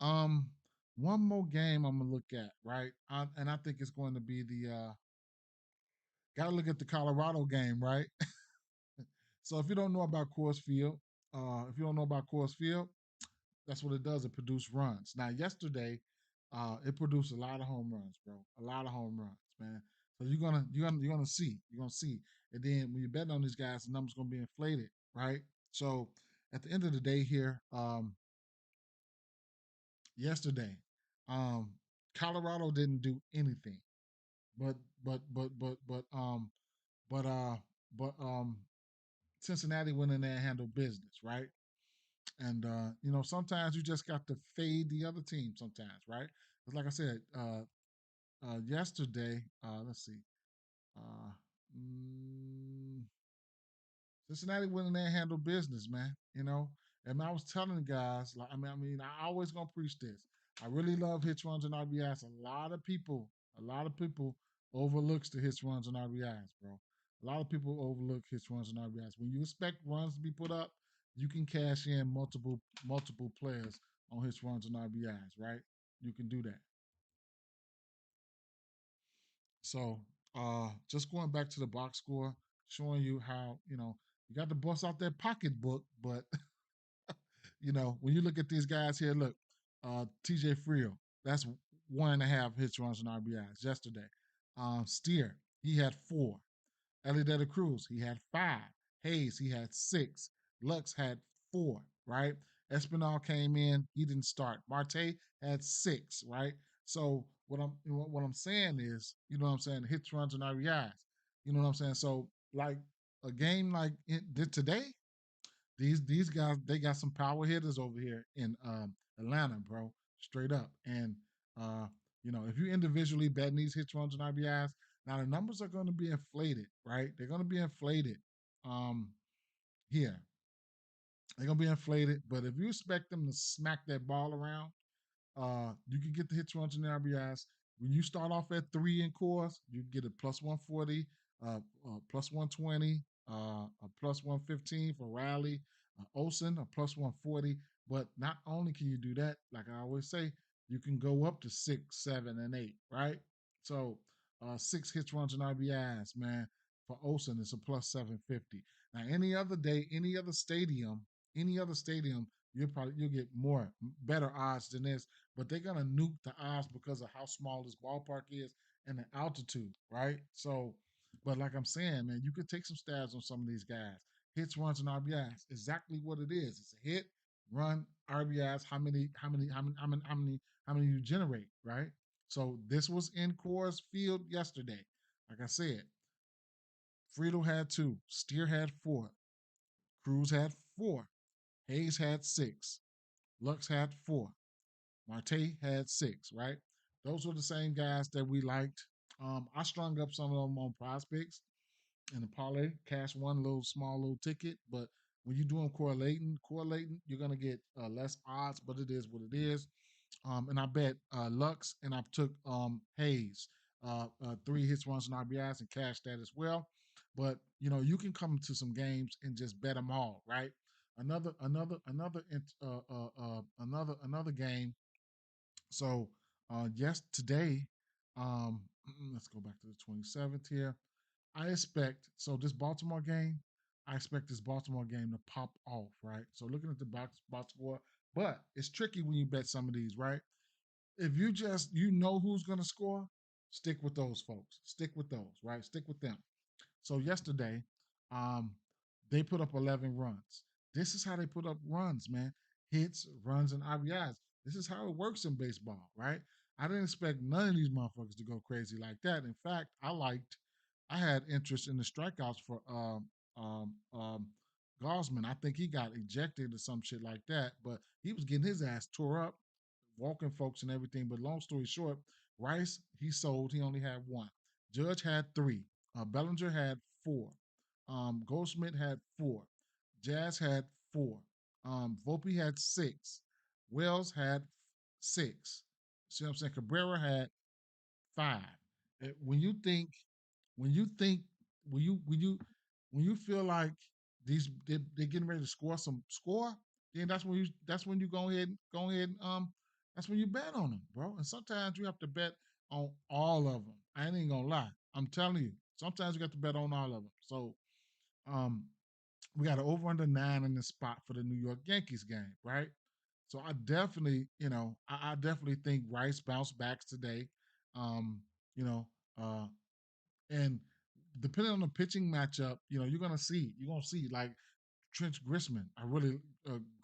Um, one more game I'm gonna look at, right? And I think it's going to be the got to look at the Colorado game, right? So if you don't know about Coors Field, if you don't know about Coors Field, that's what it does. It produces runs. Now yesterday, it produced a lot of home runs, bro. A lot of home runs, man. So you're gonna see, and then when you're betting on these guys, the number's gonna be inflated, right? So at the end of the day, here, yesterday, um, Colorado didn't do anything, but but but but but but uh but Cincinnati went in there and handled business, right? And sometimes you just got to fade the other team sometimes, right? Because like I said, yesterday, let's see, uh, mm, Cincinnati went in there and handled business, man. And I was telling the guys, like, I always gonna preach this. I really love hits, runs, and RBIs. A lot of people overlooks the hits, runs, and RBIs, bro. A lot of people overlook hits, runs, and RBIs. When you expect runs to be put up, you can cash in multiple players on hits, runs, and RBIs, right? You can do that. So just going back to the box score, showing you how, you got to bust out that pocketbook, but when you look at these guys here, look, TJ Friel, that's 1.5 hits, runs, and RBIs yesterday. Steer, he had 4. Ellie De La Cruz, he had 5. Hayes, he had 6. Lux had 4, right? Espinal came in, he didn't start. Marte had 6, right? So what I'm saying is, what I'm saying, hits, runs, and RBIs. You know what I'm saying? So like a game like it did today, these guys, they got some power hitters over here in Atlanta, bro, straight up. And if you individually betting these hits, runs, and RBIs, Now the numbers are going to be inflated, right? They're going to be inflated. Um, here they're going to be inflated, but if you expect them to smack that ball around, you can get the hits, runs, and RBIs. When you start off at 3 in cores, you get a plus 140, plus 120, a plus 115 for Riley, Olsen, a plus 140. But not only can you do that, like I always say, you can go up to 6, 7, and 8, right? So 6 hits, runs, and RBIs, man. For Olsen, it's a plus 750. Now, any other day, any other stadium, you'll get more better odds than this, but they're gonna nuke the odds because of how small this ballpark is and the altitude, right? So, but like I'm saying, man, you could take some stabs on some of these guys. Hits, runs, and RBIs. Exactly what it is. It's a hit, run, RBIs. How many you generate, right? So this was in Coors Field yesterday. Like I said, Friedel had 2, Steer had 4, Cruz had 4, Hayes had 6, Lux had 4, Marte had 6, right? Those were the same guys that we liked. I strung up some of them on prospects in the parlay, cash one little small little ticket. But when you're doing correlating, you're gonna get less odds, but it is what it is. And I bet Lux and I took Hayes, 3 hits, runs, and RBIs, and cash that as well. But you can come to some games and just bet them all, right? Another game. So yes, today, let's go back to the 27th here. I expect this Baltimore game. I expect this Baltimore game to pop off, right? So looking at the box score, but it's tricky when you bet some of these, right? If you know who's going to score, stick with those folks. Stick with those, right? Stick with them. So yesterday, um, they put up 11 runs. This is how they put up runs, man. Hits, runs, and RBIs. This is how it works in baseball, right? I didn't expect none of these motherfuckers to go crazy like that. In fact, I had interest in the strikeouts for Gosman. I think he got ejected or some shit like that, but he was getting his ass tore up, walking folks and everything. But long story short, Rice, he sold. He only had 1. Judge had 3. Bellinger had 4. Goldschmidt had 4. Jazz had 4. Volpe had 6. Wells had 6. See what I'm saying? Cabrera had 5. When you think, when you think, when you feel like they're getting ready to score, then that's when you that's when you bet on them, bro. And sometimes you have to bet on all of them. I ain't gonna lie. I'm telling you, sometimes you got to bet on all of them. So um we got an over under 9 in the spot for the New York Yankees game, right? So I definitely, I definitely think Rice bounced back today. Um, you know, uh, and depending on the pitching matchup, you're gonna see like Trench Grisham.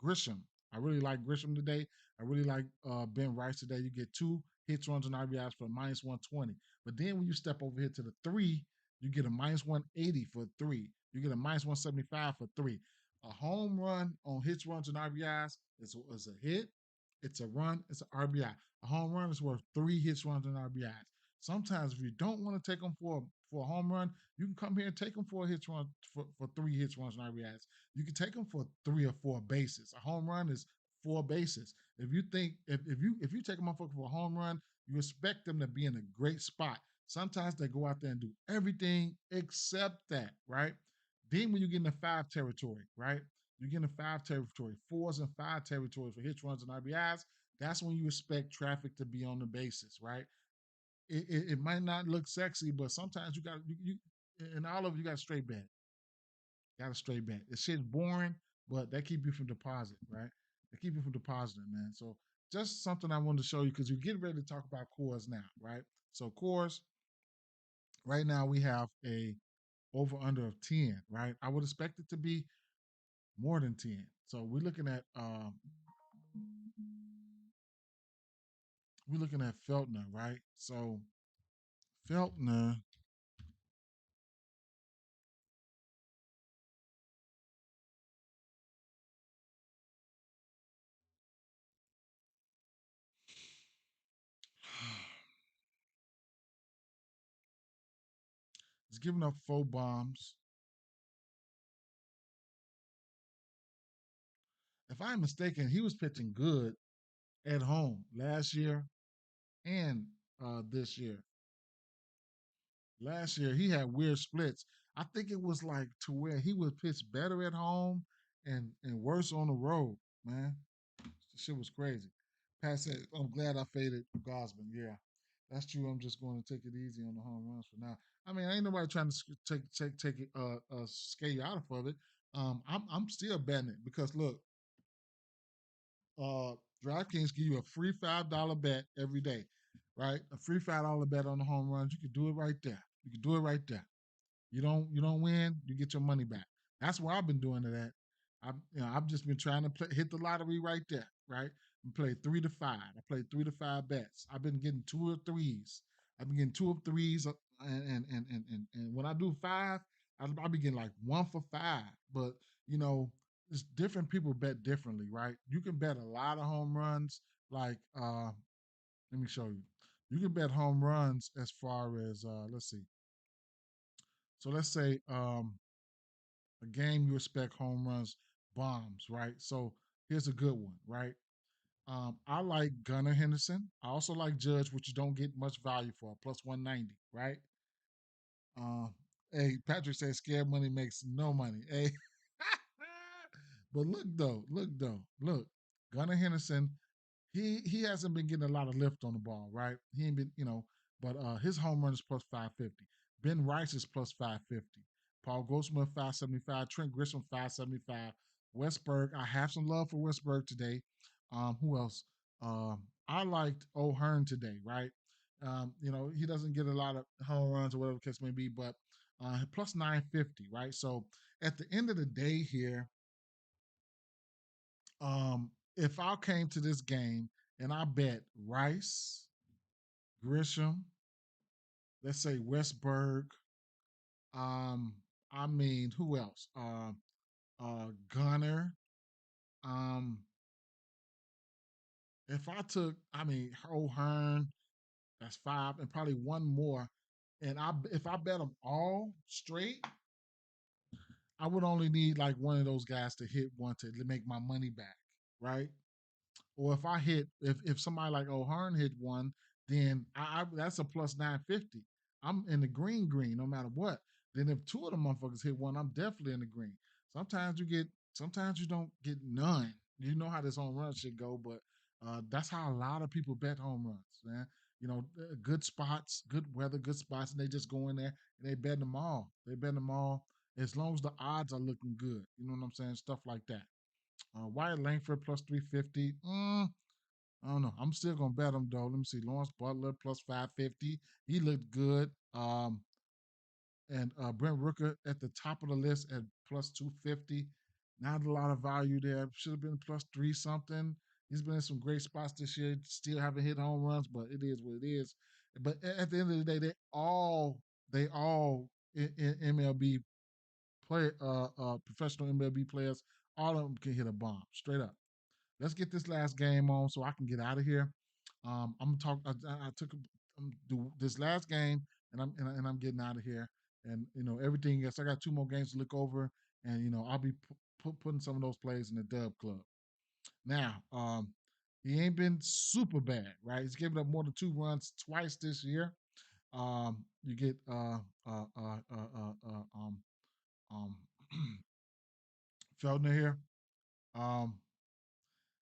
Grisham. I really like Grisham today. I really like Ben Rice today. You get 2 hits, runs, and RBIs for minus 120. But then when you step over here to the 3, you get a minus 180 for 3. You get a minus 175 for 3. A home run on hits, runs, and RBIs is a hit. It's a run. It's an RBI. A home run is worth 3 hits, runs, and RBIs. Sometimes if you don't want to take them for a home run, you can come here and take them for a hits run for 3 hits, runs, and RBIs. You can take them for 3 or 4 bases. A home run is 4 bases. If you think if you take a motherfucker for a home run, you expect them to be in a great spot. Sometimes they go out there and do everything except that, right? Then when you get in the 5 territory, right? You get in the 5 territory, 4s and 5 territories for hits, runs, and RBIs. That's when you expect traffic to be on the bases, right? It might not look sexy, but sometimes you got in all of it, you got a straight bet. Got a straight bet. This shit's boring, but they keep you from deposit, right? They keep you from depositing, man. So just something I wanted to show you because you're getting ready to talk about cores now, right? So cores, right now we have a over under of 10, right? I would expect it to be more than 10. So we're looking at Feltner, right? So Feltner, He's giving up 4 bombs. If I'm mistaken, he was pitching good at home last year and this year. Last year he had weird splits. I think it was like to where he would pitch better at home and worse on the road. Man, shit was crazy. Pat said, "I'm glad I faded Gosman." Yeah, that's true. I'm just going to take it easy on the home runs for now. I mean, ain't nobody trying to take it, scare you out of it. I'm still betting it because look, uh, DraftKings give you a free $5 bet every day, right? A free $5 bet on the home runs. You can do it right there. You can do it right there. You don't win, you get your money back. That's where I've been doing it at. I've just been trying to hit the lottery right there, right? And play 3 to 5. I played 3 to 5 bets. I've been getting 2 or 3s. I've been getting 2 or 3s, and when I do 5, I'll be getting like 1 for 5. But you know, it's different people bet differently, right? You can bet a lot of home runs, like let me show you. You can bet home runs as far as let's see. So let's say a game you expect home runs, bombs, right? So here's a good one, right? I like Gunnar Henderson. I also like Judge, which you don't get much value for, plus 190, right? Uh, hey, Patrick says scared money makes no money. Hey, but look, Gunnar Henderson, he hasn't been getting a lot of lift on the ball, right? He ain't been, but his home run is plus 550. Ben Rice is plus 550. Paul Goldschmidt 575. Trent Grisham 575. Westberg, I have some love for Westberg today. Who else? I liked O'Hearn today, right? He doesn't get a lot of home runs or whatever the case may be, but plus 950, right? So at the end of the day here, if I came to this game and I bet Rice, Grisham, let's say Westberg, um, I mean, who else? Gunner. Um, if I took, I mean, O'Hearn, that's 5, and probably one more, and if I bet them all straight, I would only need like one of those guys to hit one to make my money back, right? Or if I hit, if somebody like O'Hearn hit one, then I that's a plus 950. I'm in the green no matter what. Then if two of the motherfuckers hit one, I'm definitely in the green. Sometimes you get, sometimes you don't get none. You know how this home run should go, but that's how a lot of people bet home runs, man. Good spots, good weather, good spots, and they just go in there and they bet them all. They bet them all as long as the odds are looking good. You know what I'm saying? Stuff like that. Wyatt Langford plus 350. I don't know. I'm still gonna bet him though. Let me see. Lawrence Butler plus 550. He looked good. And Brent Rooker at the top of the list at plus 250. Not a lot of value there. Should have been plus 3 something. He's been in some great spots this year. Still haven't hit home runs, but it is what it is. But at the end of the day, they all in MLB play professional MLB players. All of them can hit a bomb straight up. Let's get this last game on so I can get out of here. I'm talk. I took do this last game, and I'm getting out of here. And everything else. I got 2 more games to look over, and I'll be putting some of those plays in the Dub Club. Now, he ain't been super bad, right? He's given up more than 2 runs twice this year. You get um Feldner here. Um,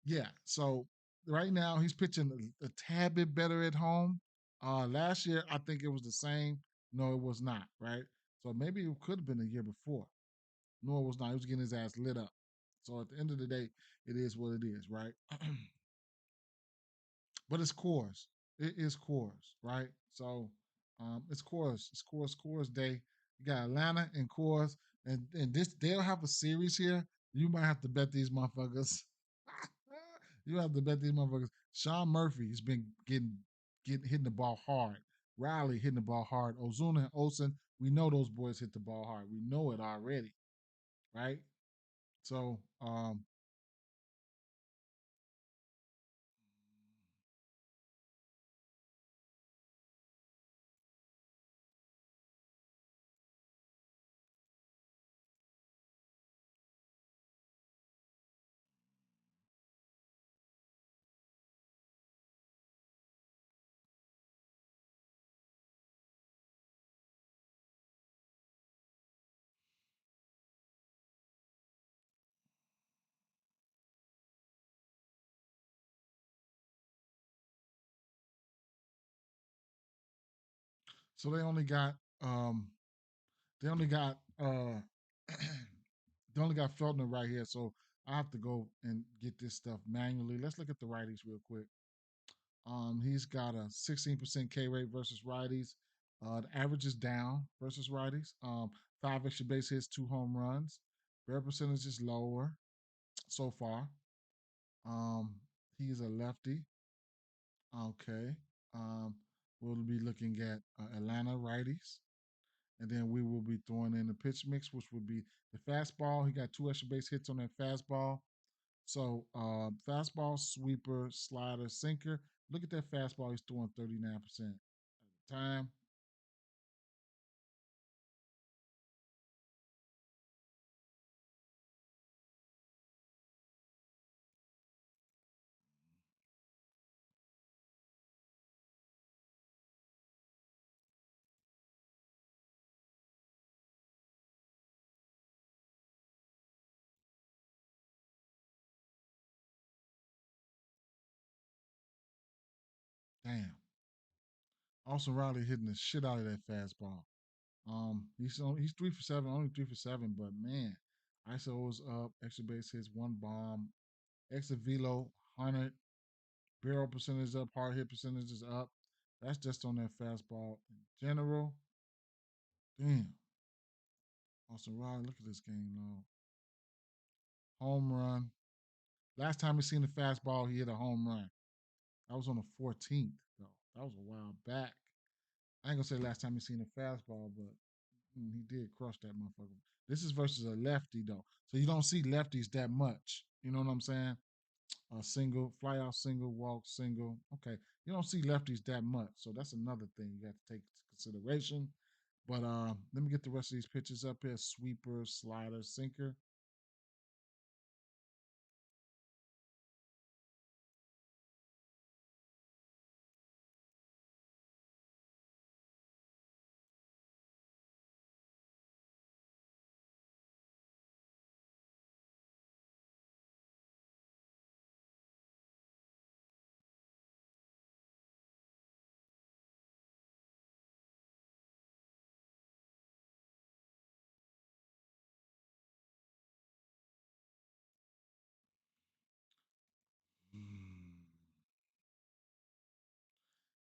Yeah. So right now he's pitching a tad bit better at home. Last year I think it was the same. No, it was not. Right. So maybe it could have been the year before. No, it was not. He was getting his ass lit up. So at the end of the day, it is what it is, right? But it's cores. It is cores, right? So it's cores. It's cores day. You got Atlanta and cores, and this they'll have a series here. You might have to bet these motherfuckers. You have to bet these motherfuckers. Sean Murphy's been getting hitting the ball hard. Riley hitting the ball hard. Ozuna and Olsen, we know those boys hit the ball hard. We know it already, right? So So they only got they only got Feltner right here. So I have to go and get this stuff manually. Let's look at the righties real quick. He's got a 16% K rate versus righties. The average is down versus righties. Five extra base hits, two home runs. Barrel percentage is lower so far. Um, he's a lefty. Okay. Um, we'll be looking at Atlanta righties. And then we will be throwing in the pitch mix, which would be the fastball. He got two extra base hits on that fastball. So fastball, sweeper, slider, sinker. Look at that fastball. He's throwing 39% of the time. Damn. Austin Riley hitting the shit out of that fastball. He's 3 for 7, only 3 for 7, but man, ISO is up, extra base hits, one bomb, extra velo, 100, barrel percentage up, hard hit percentage is up. That's just on that fastball in general. Damn. Austin Riley, look at this game, though. Home run. Last time we seen the fastball, he hit a home run. That was on the 14th, though. That was a while back. I ain't gonna say last time he seen a fastball, but he did crush that motherfucker. This is versus a lefty, though. So you don't see lefties that much. You know what I'm saying? A single, fly out single, walk single. Okay. You don't see lefties that much. So that's another thing you got to take into consideration. But let me get the rest of these pitches up here. Sweeper, slider, sinker.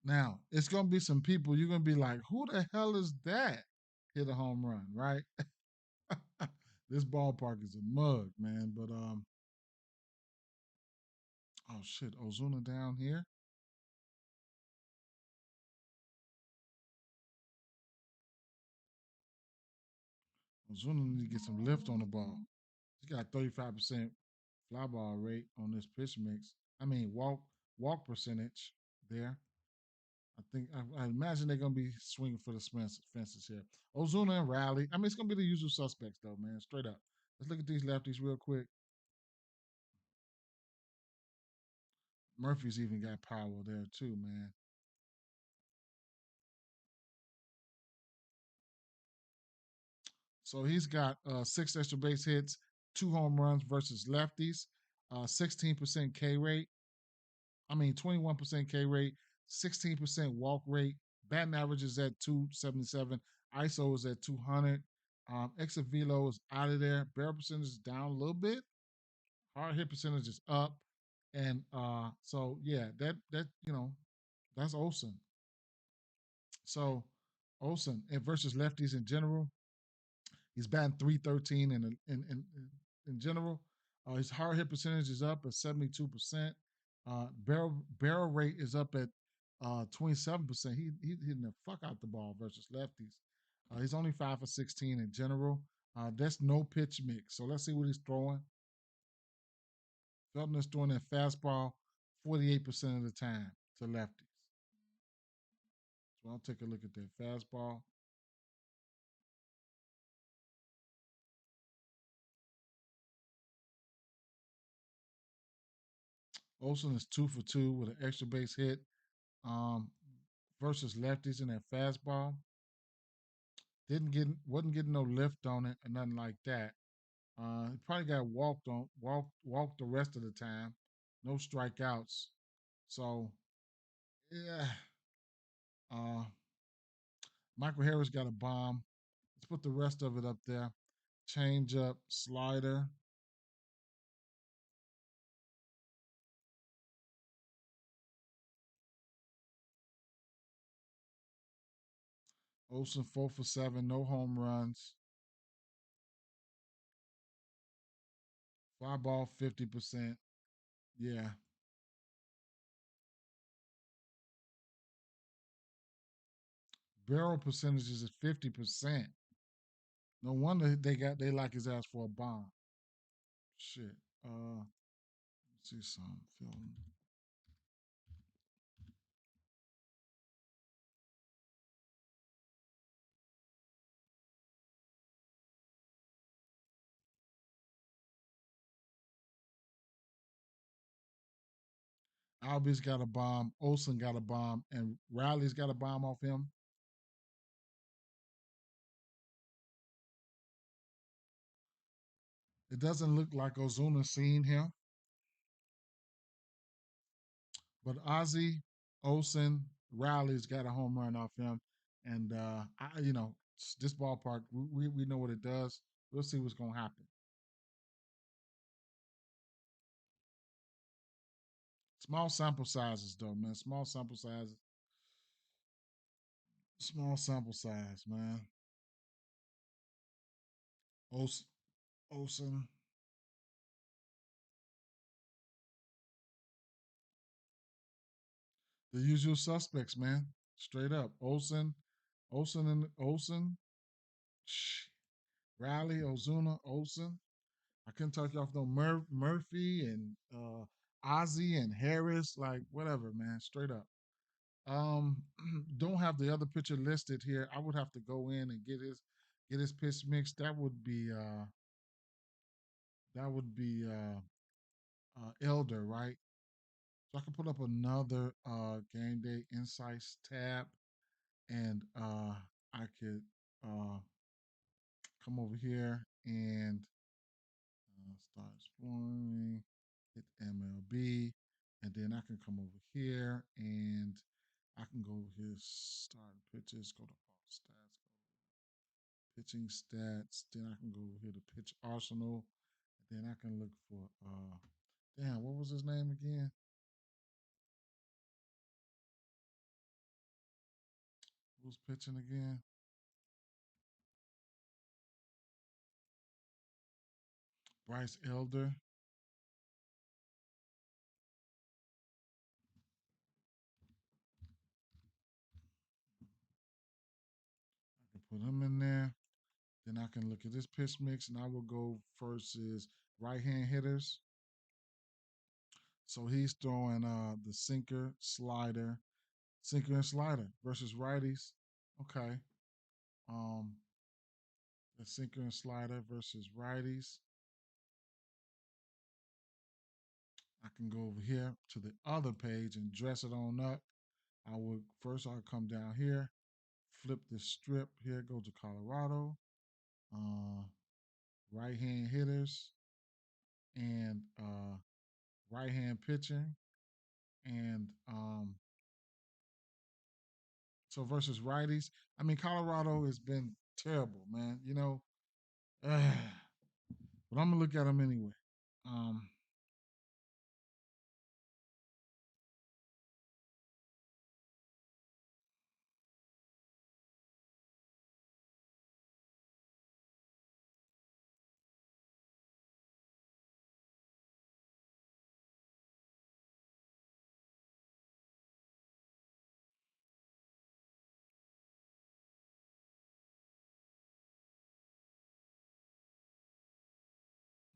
Now, it's going to be some people, you're going to be like, who the hell is that? Hit a home run, right? This ballpark is a mug, man. But oh shit, Ozuna down here. Ozuna need to get some lift on the ball. He's got 35% fly ball rate on this pitch mix. I mean walk percentage there. I imagine they're gonna be swinging for the fences here. Ozuna and Riley. I mean, it's gonna be the usual suspects though, man. Straight up. Let's look at these lefties real quick. Murphy's even got power there too, man. So he's got six extra base hits, two home runs versus lefties, 16% K rate. I mean, 21% K rate, 16% walk rate. Batting average is at 277. ISO is at 200. Exit velo is out of there. Barrel percentage is down a little bit. Hard hit percentage is up. And so yeah, that that's Olsen. So Olsen and versus lefties in general, he's batting 313 in general. His hard hit percentage is up at 72%. Barrel rate is up at 27%. He's hitting the fuck out the ball versus lefties. He's only 5 for 16 in general. That's no pitch mix. So let's see what he's throwing. Felton is throwing that fastball 48% of the time to lefties. So I'll take a look at that fastball. Olsen is 2 for 2 with an extra base hit. Um, versus lefties in that fastball. Wasn't getting no lift on it or nothing like that. He probably got walked the rest of the time. No strikeouts. So yeah. Uh Michael Harris got a bomb. Let's put the rest of it up there. Change up, slider. Olsen 4 for 7, no home runs. Fly ball 50%. Yeah. Barrel percentages is 50%. No wonder they like his ass for a bomb. Shit. Let's see some film. Albies got a bomb. Olsen got a bomb, and Riley's got a bomb off him. It doesn't look like Ozuna seen him, but Ozzy, Olsen, Riley's got a home run off him, and this ballpark, we know what it does. We'll see what's gonna happen. Small sample sizes, though, man. Small sample sizes. Small sample size, man. Olsen, Olsen. The usual suspects, man. Straight up, Olsen, shh, Riley, Ozuna, Olsen. I couldn't talk you off no Murphy and Ozzy and Harris, like whatever, man. Straight up. Um, don't have the other pitcher listed here. I would have to go in and get his pitch mix. That would be Elder, right? So I can put up another game day insights tab, and I could uh, come over here and start exploring, hit MLB, and then I can come over here and I can go over here, start pitches, go to all stats, go to pitching stats. Then I can go over here to pitch arsenal. And then I can look for damn, what was his name again? Who's pitching again? Bryce Elder. I can put him in there. Then I can look at this pitch mix, and I will go versus right hand hitters. So he's throwing the sinker and slider versus righties. Okay. Um, the sinker and slider versus righties. I can go over here to the other page and dress it on up. I'll come down here, flip this strip here, go to Colorado, uh, right hand hitters, and right hand pitching, and so versus righties. I mean, Colorado has been terrible, man. But I'm gonna look at them anyway. Um,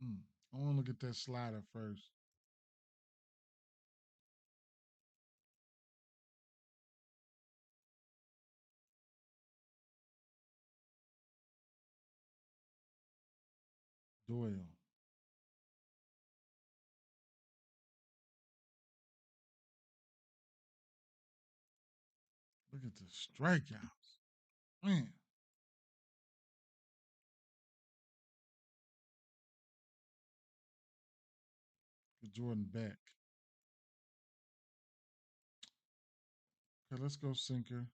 mm, I want to look at that slider first. Doyle. Look at the strikeouts, man. Get Jordan back. Okay, let's go sinker.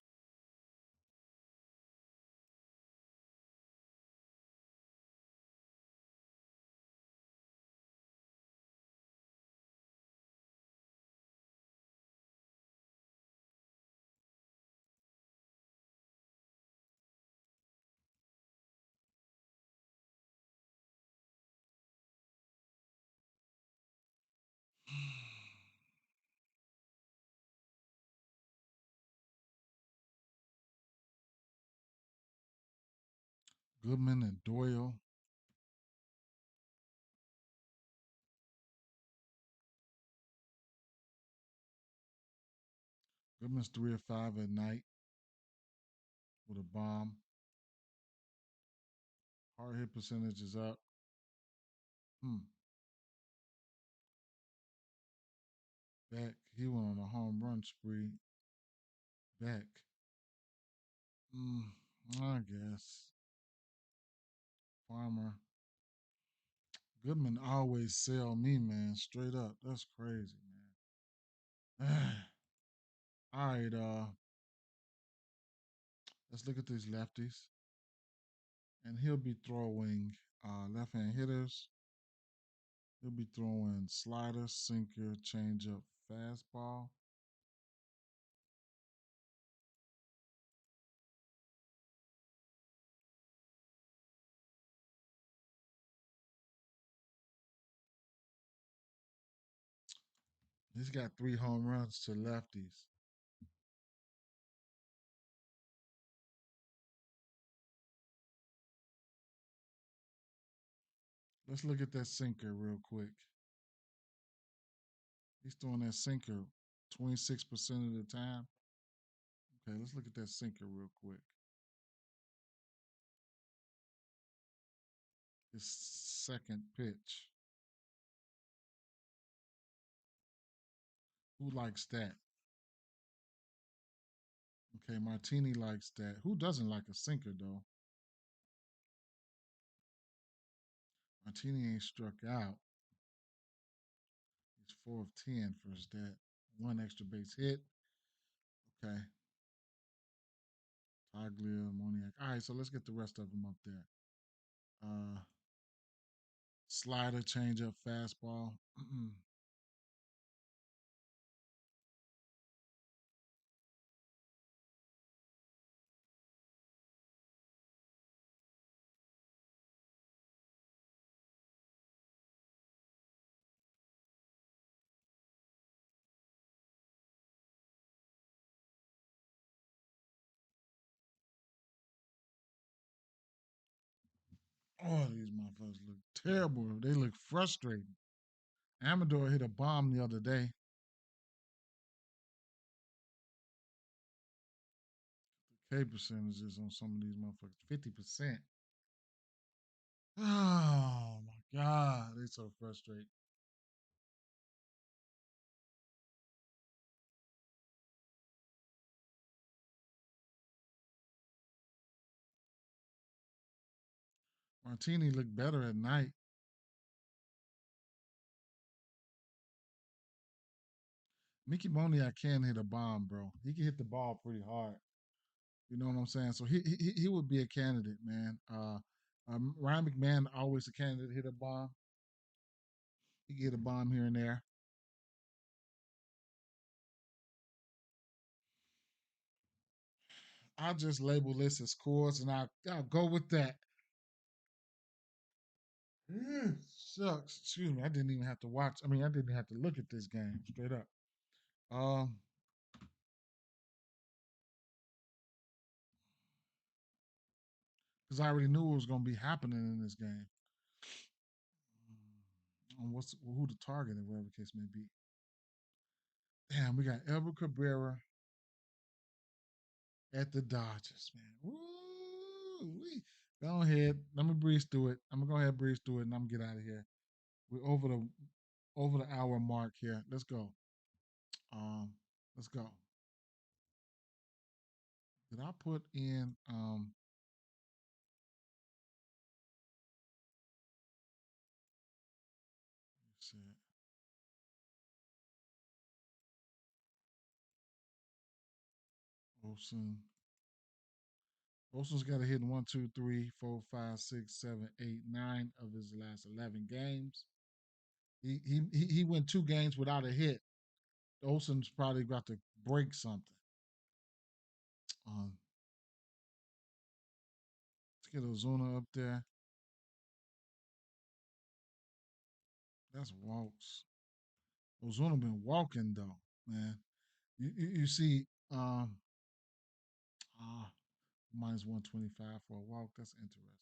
Goodman and Doyle. Goodman's 3 of 5 at night with a bomb. Hard hit percentage is up. Hmm. Beck, he went on a home run spree. Beck. I guess. Farmer. Goodman always sell me, man. Straight up. That's crazy, man. All right, let's look at these lefties. And he'll be throwing left hand hitters. He'll be throwing slider, sinker, changeup, fastball. He's got 3 home runs to lefties. Let's look at that sinker real quick. He's throwing that sinker 26% of the time. Okay, let's look at that sinker real quick. His second pitch. Who likes that? Okay, Martini likes that. Who doesn't like a sinker though? Martini ain't struck out. He's 4 of 10 for his stat. One extra base hit. Okay. Taglia, Moniak. All right, so let's get the rest of them up there. Uh, Slider, changeup, fastball. Oh, these motherfuckers look terrible. They look frustrating. Amador hit a bomb the other day. K percentages on some of these motherfuckers 50%. Oh my God, they so frustrating. Martini looked better at night. Mickey Moniak can hit a bomb, bro. He can hit the ball pretty hard. You know what I'm saying? So he would be a candidate, man. Ryan McMahon always a candidate to hit a bomb. He can hit a bomb here and there. I'll just label this as scores and I'll go with that. Shucks. Excuse me. I didn't even have to watch. I mean, I didn't have to look at this game straight up. Um, because I already knew what was going to be happening in this game. What's who the target, or whatever the case may be. Damn, we got Elber Cabrera at the Dodgers, man. Woo! Go ahead. Let me breeze through it. I'm gonna go ahead and breeze through it, and I'm gonna get out of here. We're over the hour mark here. Let's go. Um, let's go. Did I put in shit. Olson. Olson's got a hit in 1, 2, 3, 4, 5, 6, 7, 8, 9 of his last 11 games. He went 2 games without a hit. Olson's probably about to break something. Um, let's get Ozuna up there. That's walks. Ozuna been walking though, man. You see, uh, minus 125 for a walk. That's interesting.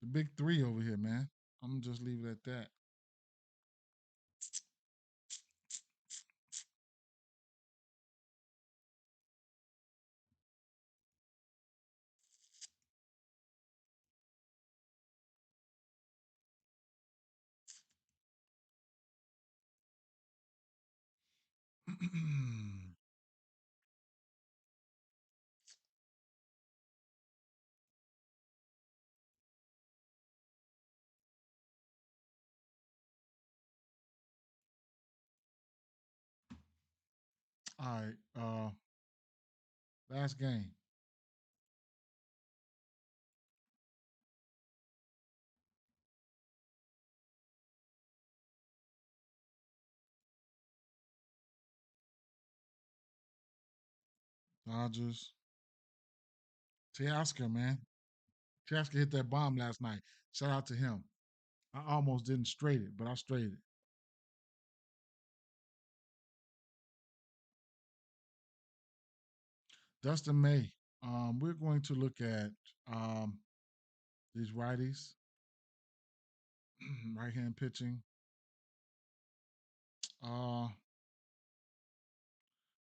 The big three over here, man. I'm gonna just leave it at that. All right. Last game. Dodgers. Teoscar, man. Teoscar hit that bomb last night. Shout out to him. I almost didn't straight it, but I straighted it. Dustin May. We're going to look at um, these righties, right hand pitching. Uh,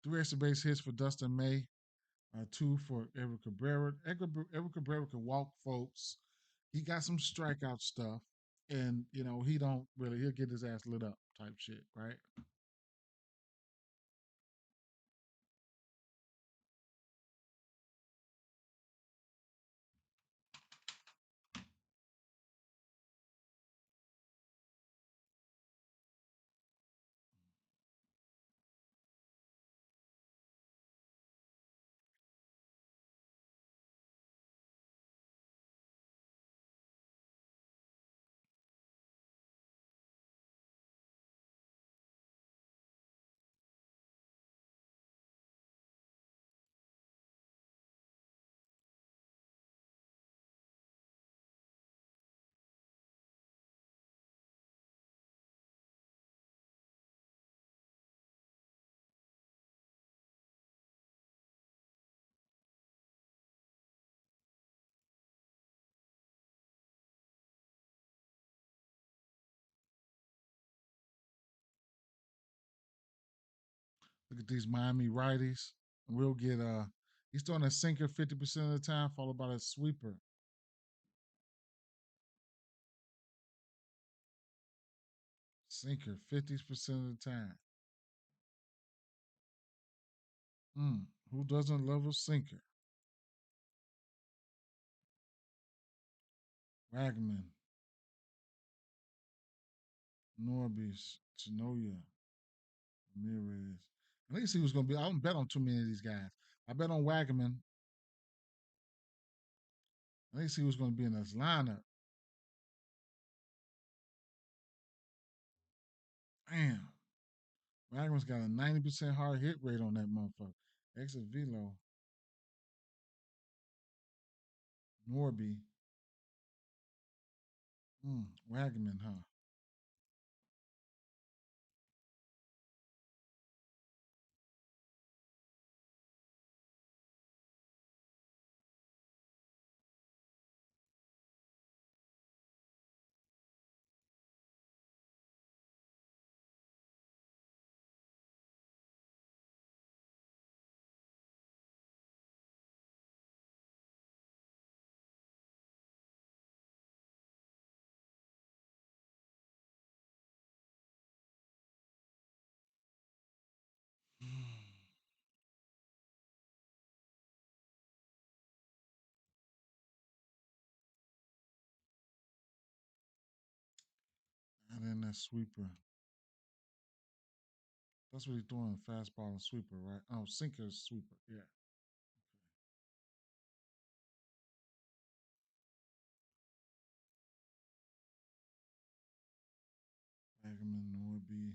three extra base hits for Dustin May, two for Eric Cabrera. Eric Cabrera can walk folks. He got some strikeout stuff, and he don't really. He'll get his ass lit up type shit, right? Look at these Miami righties. We'll get he's throwing a sinker 50% of the time, followed by a sweeper. Sinker 50% of the time. Who doesn't love a sinker? Wagman, Norbis, Chinoya, Ramirez. At least he was going to be. I don't bet on too many of these guys. I bet on Wagman. At least he was going to be in this lineup. Damn. Wagman's got a 90% hard hit rate on that motherfucker. Exit velo. Norby. Wagman, huh? And then that sweeper. That's what he's doing, fastball and sweeper, right? Oh, sinker, sweeper. Yeah. Wagman, Norby.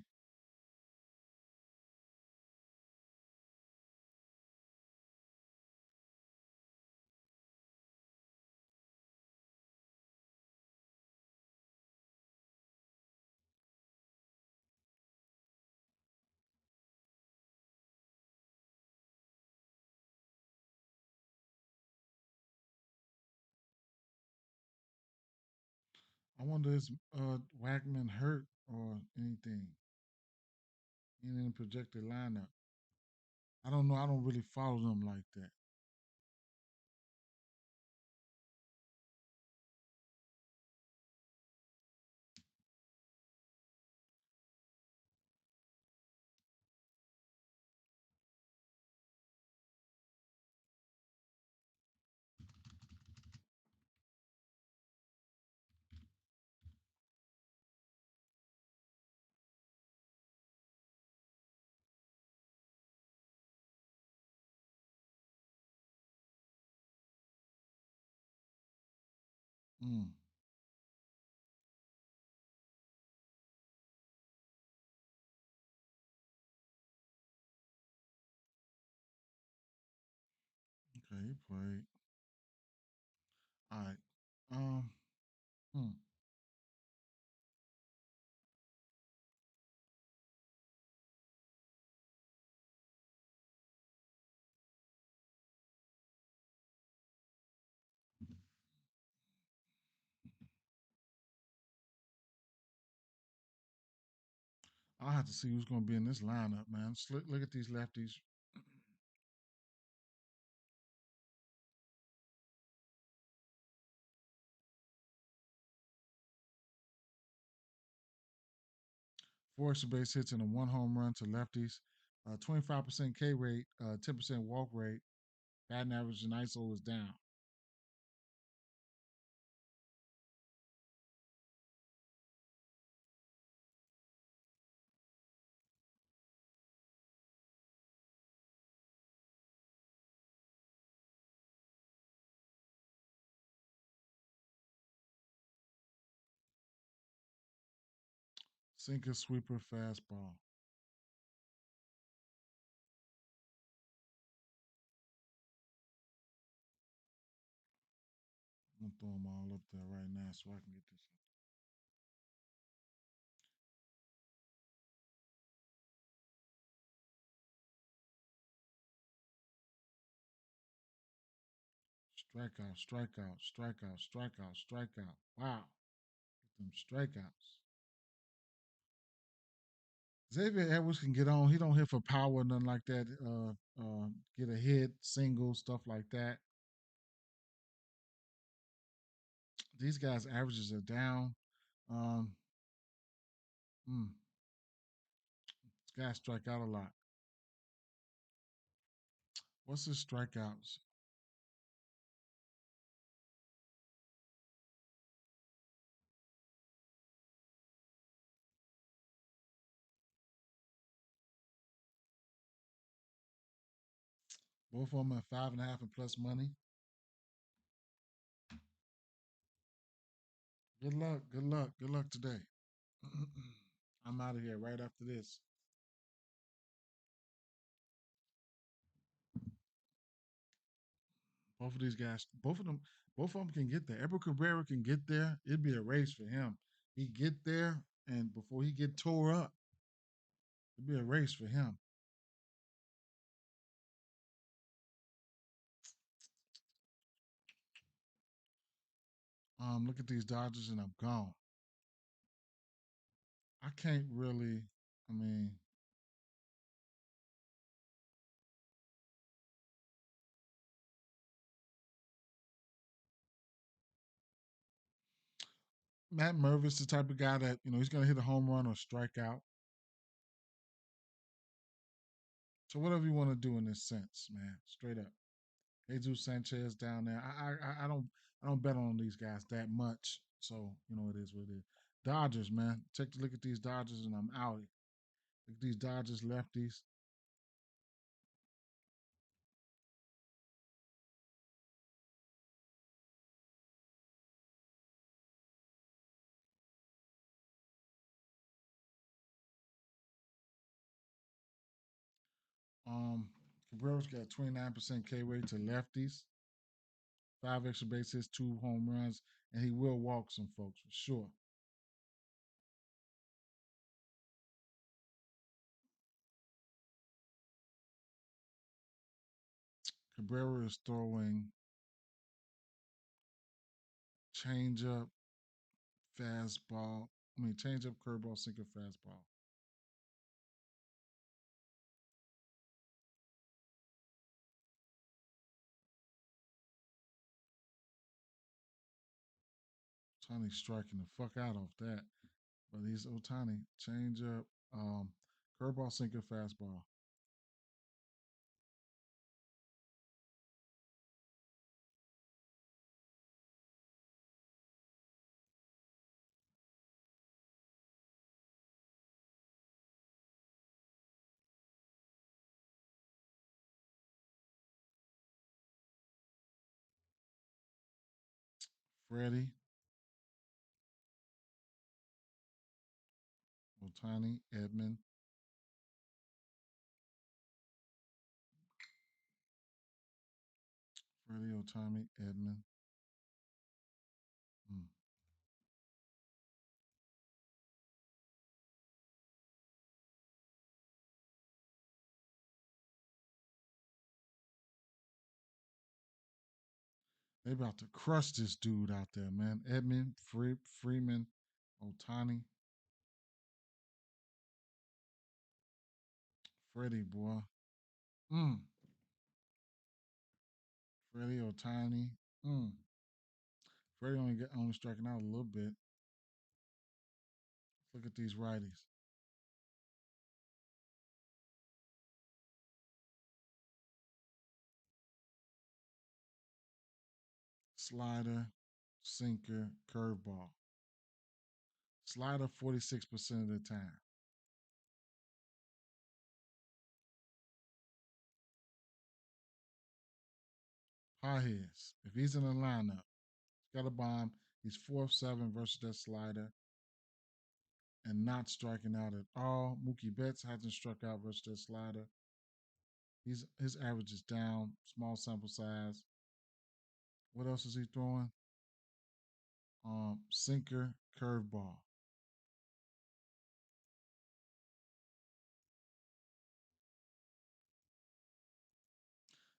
I wonder is Wagman hurt or anything in any projected lineup. I don't know. I don't really follow them like that. Mm, okay, he played. All right. Um. Hmm. I'll have to see who's going to be in this lineup, man. Look at these lefties. Four extra base hits and a one home run to lefties. 25% K rate, 10% walk rate. Batting average and ISO is down. Sinker, sweeper, fastball. I'm gonna throw them all up there right now so I can get this. Strikeout, strikeout, strikeout, strikeout, strikeout. Wow, get them strikeouts. Xavier Edwards can get on. He don't hit for power, nothing like that. Get a hit, single, stuff like that. These guys' averages are down. Um, mm, this guy strike out a lot. What's his strikeouts? Both of them at 5.5 and plus money. Good luck. Good luck. Good luck today. I'm out of here right after this. Both of these guys, both of them can get there. Edward Cabrera can get there. It'd be a race for him. He get there, and before he get tore up, it'd be a race for him. Look at these Dodgers, and I'm gone. I can't really. I mean, Matt Mervis, the type of guy that he's going to hit a home run or strike out. So whatever you want to do in this sense, man, straight up. Jesus Sanchez down there. I don't bet on these guys that much. So it is what it is. Dodgers, man. Take a look at these Dodgers, and I'm out. Look at these Dodgers lefties. Um, Cabrera's got 29% K rate to lefties, five extra bases, two home runs, and he will walk some folks for sure. Cabrera is throwing changeup, fastball. I mean, change up, curveball, sinker, fastball. Otani striking the fuck out off that. But he's Otani. Change up, curveball, sinker, fastball. Freddie, Otani, Edmund, Freddie, Otani, Edmund. Hmm. They about to crush this dude out there, man. Edmund, Freeman, Otani, Freddie, boy. Mm. Freddie, Otani. Mm. Freddie only striking out a little bit. Look at these righties. Slider, sinker, curveball. Slider 46% of the time. Pajes, if he's in the lineup, he's got a bomb. He's 4 of 7 versus that slider and not striking out at all. Mookie Betts hasn't struck out versus that slider. His average is down, small sample size. What else is he throwing? Sinker, curveball.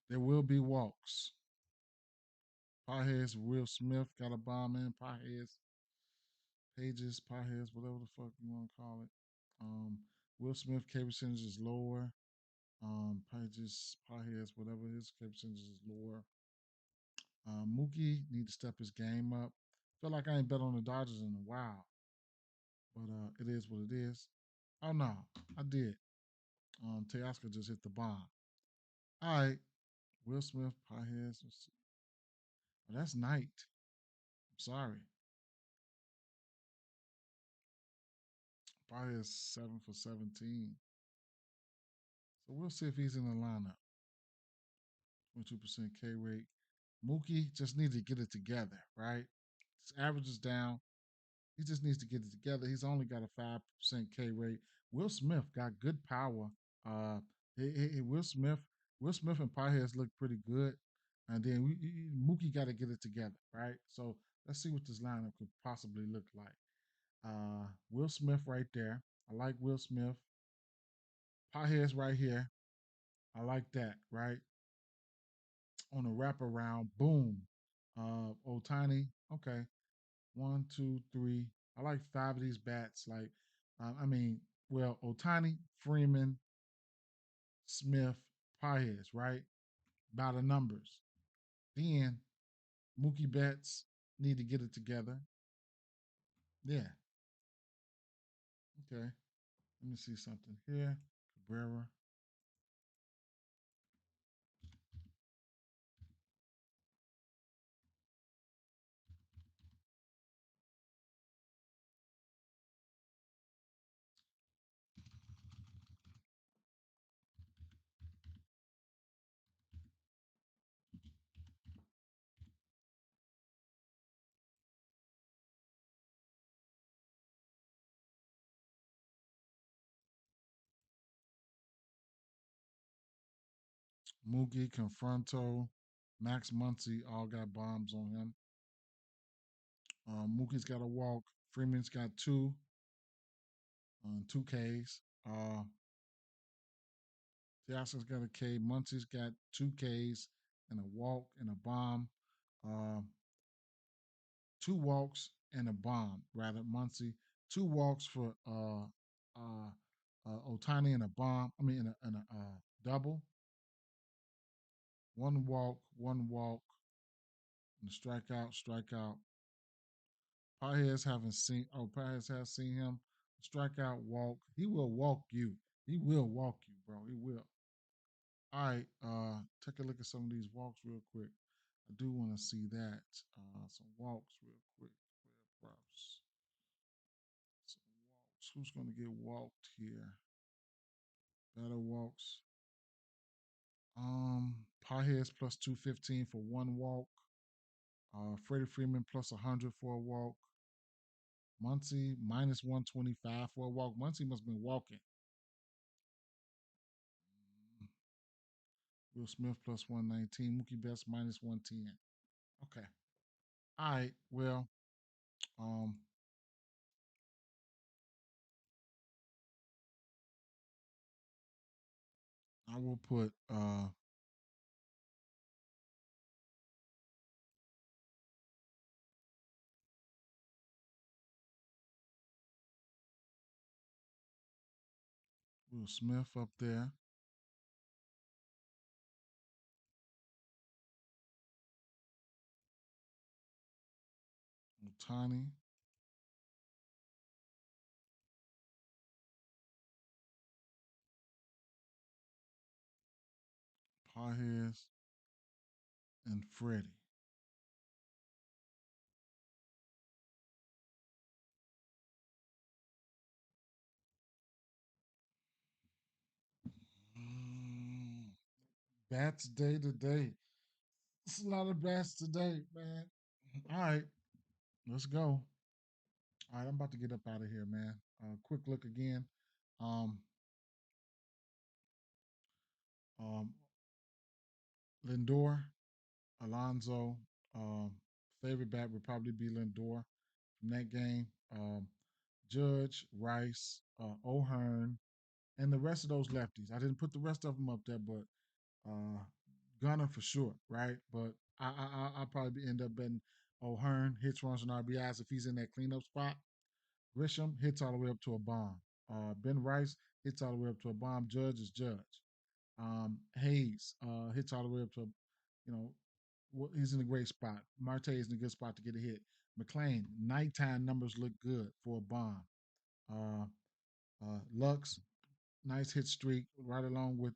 There will be walks. Pajes, Will Smith got a bomb in. Pages, whatever the fuck you want to call it. Um, Will Smith K percentage is lower. Pages, whatever his K percentage is lower. Mookie need to step his game up. Feel like I ain't bet on the Dodgers in a while, but it is what it is. Oh no, I did. Teoscar just hit the bomb. All right, Will Smith, Pages. Oh, that's Knight. I'm sorry. Pages 7 for 17. So we'll see if he's in the lineup. 22% K rate. Mookie just needs to get it together, right? His average is down. He just needs to get it together. He's only got a 5% K rate. Will Smith got good power. Uh, Will Smith, and Pajes look pretty good, and then Mookie got to get it together, right? So let's see what this lineup could possibly look like. Will Smith right there. I like Will Smith. Pajes right here. I like that, right? On a wraparound, boom. Otani, okay. One, two, three. I like 5 of these bats. Like, I mean, well, Otani, Freeman, Smith, Paez, right? By the numbers. Then Mookie Betts need to get it together. Yeah. Okay. Let me see something here. Cabrera. Mookie, Confronto, Max Muncy all got bombs on him. Mookie's got a walk. Freeman's got two Ks. Teoscar's got a K. Muncy's got 2 Ks and a walk and a bomb. Uh, 2 walks and a bomb. Rather, Muncie. Two walks for Otani and a bomb. I mean, in a double. One walk, and strikeout, strikeout. Paez haven't seen. Oh, Paez has seen him. Strikeout, walk. He will walk you. He will walk you, bro. He will. All right. Take a look at some of these walks real quick. I do want to see that. Some walks real quick. Where props? Some walks. Who's gonna get walked here? Better walks. Paez plus 215 for one walk. Freddie Freeman plus 100 for a walk. Muncie minus 125 for a walk. Muncie must have been walking. Mm, Will Smith plus 119. Mookie Betts minus 110. Okay. All right. Well, um, I will put Will Smith up there. Otani, Paez, and Freddie. Mm, Bats day to day. It's a lot of bats today, man. All right, let's go. All right, I'm about to get up out of here, man. Quick look again. Um, um, Lindor, Alonzo. Um, Favorite bat would probably be Lindor from that game. Judge, Rice, O'Hearn, and the rest of those lefties. I didn't put the rest of them up there, but uh, Gunner for sure, right? But I'll probably end up betting O'Hearn hits, runs, and RBIs if he's in that cleanup spot. Grisham hits all the way up to a bomb. Ben Rice hits all the way up to a bomb. Judge is Judge. Hayes hits all the way up to, you know, he's in a great spot. Marte is in a good spot to get a hit. McLean, nighttime numbers look good for a bomb. Uh, Lux, nice hit streak, right along with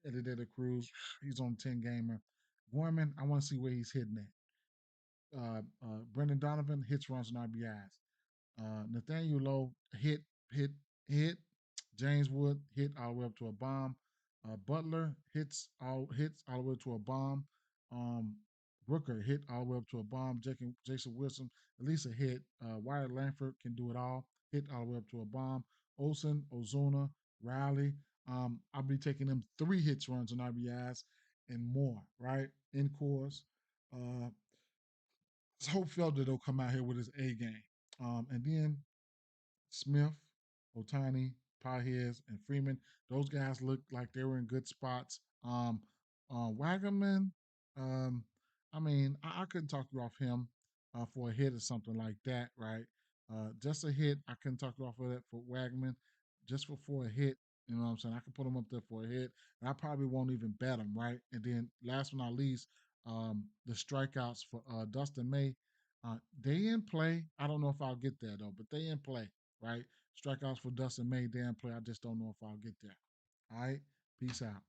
Eddie Cruz. He's on 10 gamer. Gorman, I want to see where he's hitting at. Brendan Donovan hits, runs, and RBIs. Nathaniel Lowe hit, hit. James Wood hit all the way up to a bomb. Butler hits all the way to a bomb. Um, Brooker hit all the way up to a bomb. Jason Wilson at least a hit. Wyatt Langford can do it all. Hit all the way up to a bomb. Olson, Ozuna, Riley. I'll be taking them 3 hits, runs, and RBIs and more. Right in course. Uh, Hope Felder will come out here with his A game. And then Smith, Otani, Pajes, and Freeman. Those guys looked like they were in good spots. Wagaman, um, I mean, I couldn't talk you off him for a hit or something like that, right? Just a hit. I couldn't talk you off of that for Wagman. Just for a hit, you know what I'm saying? I could put him up there for a hit, and I probably won't even bet him, right? And then last but not least, the strikeouts for Dustin May. They in play. I don't know if I'll get there though, but they in play, right? Strikeouts for Dustin May, damn play. I just don't know if I'll get there. All right. Peace out.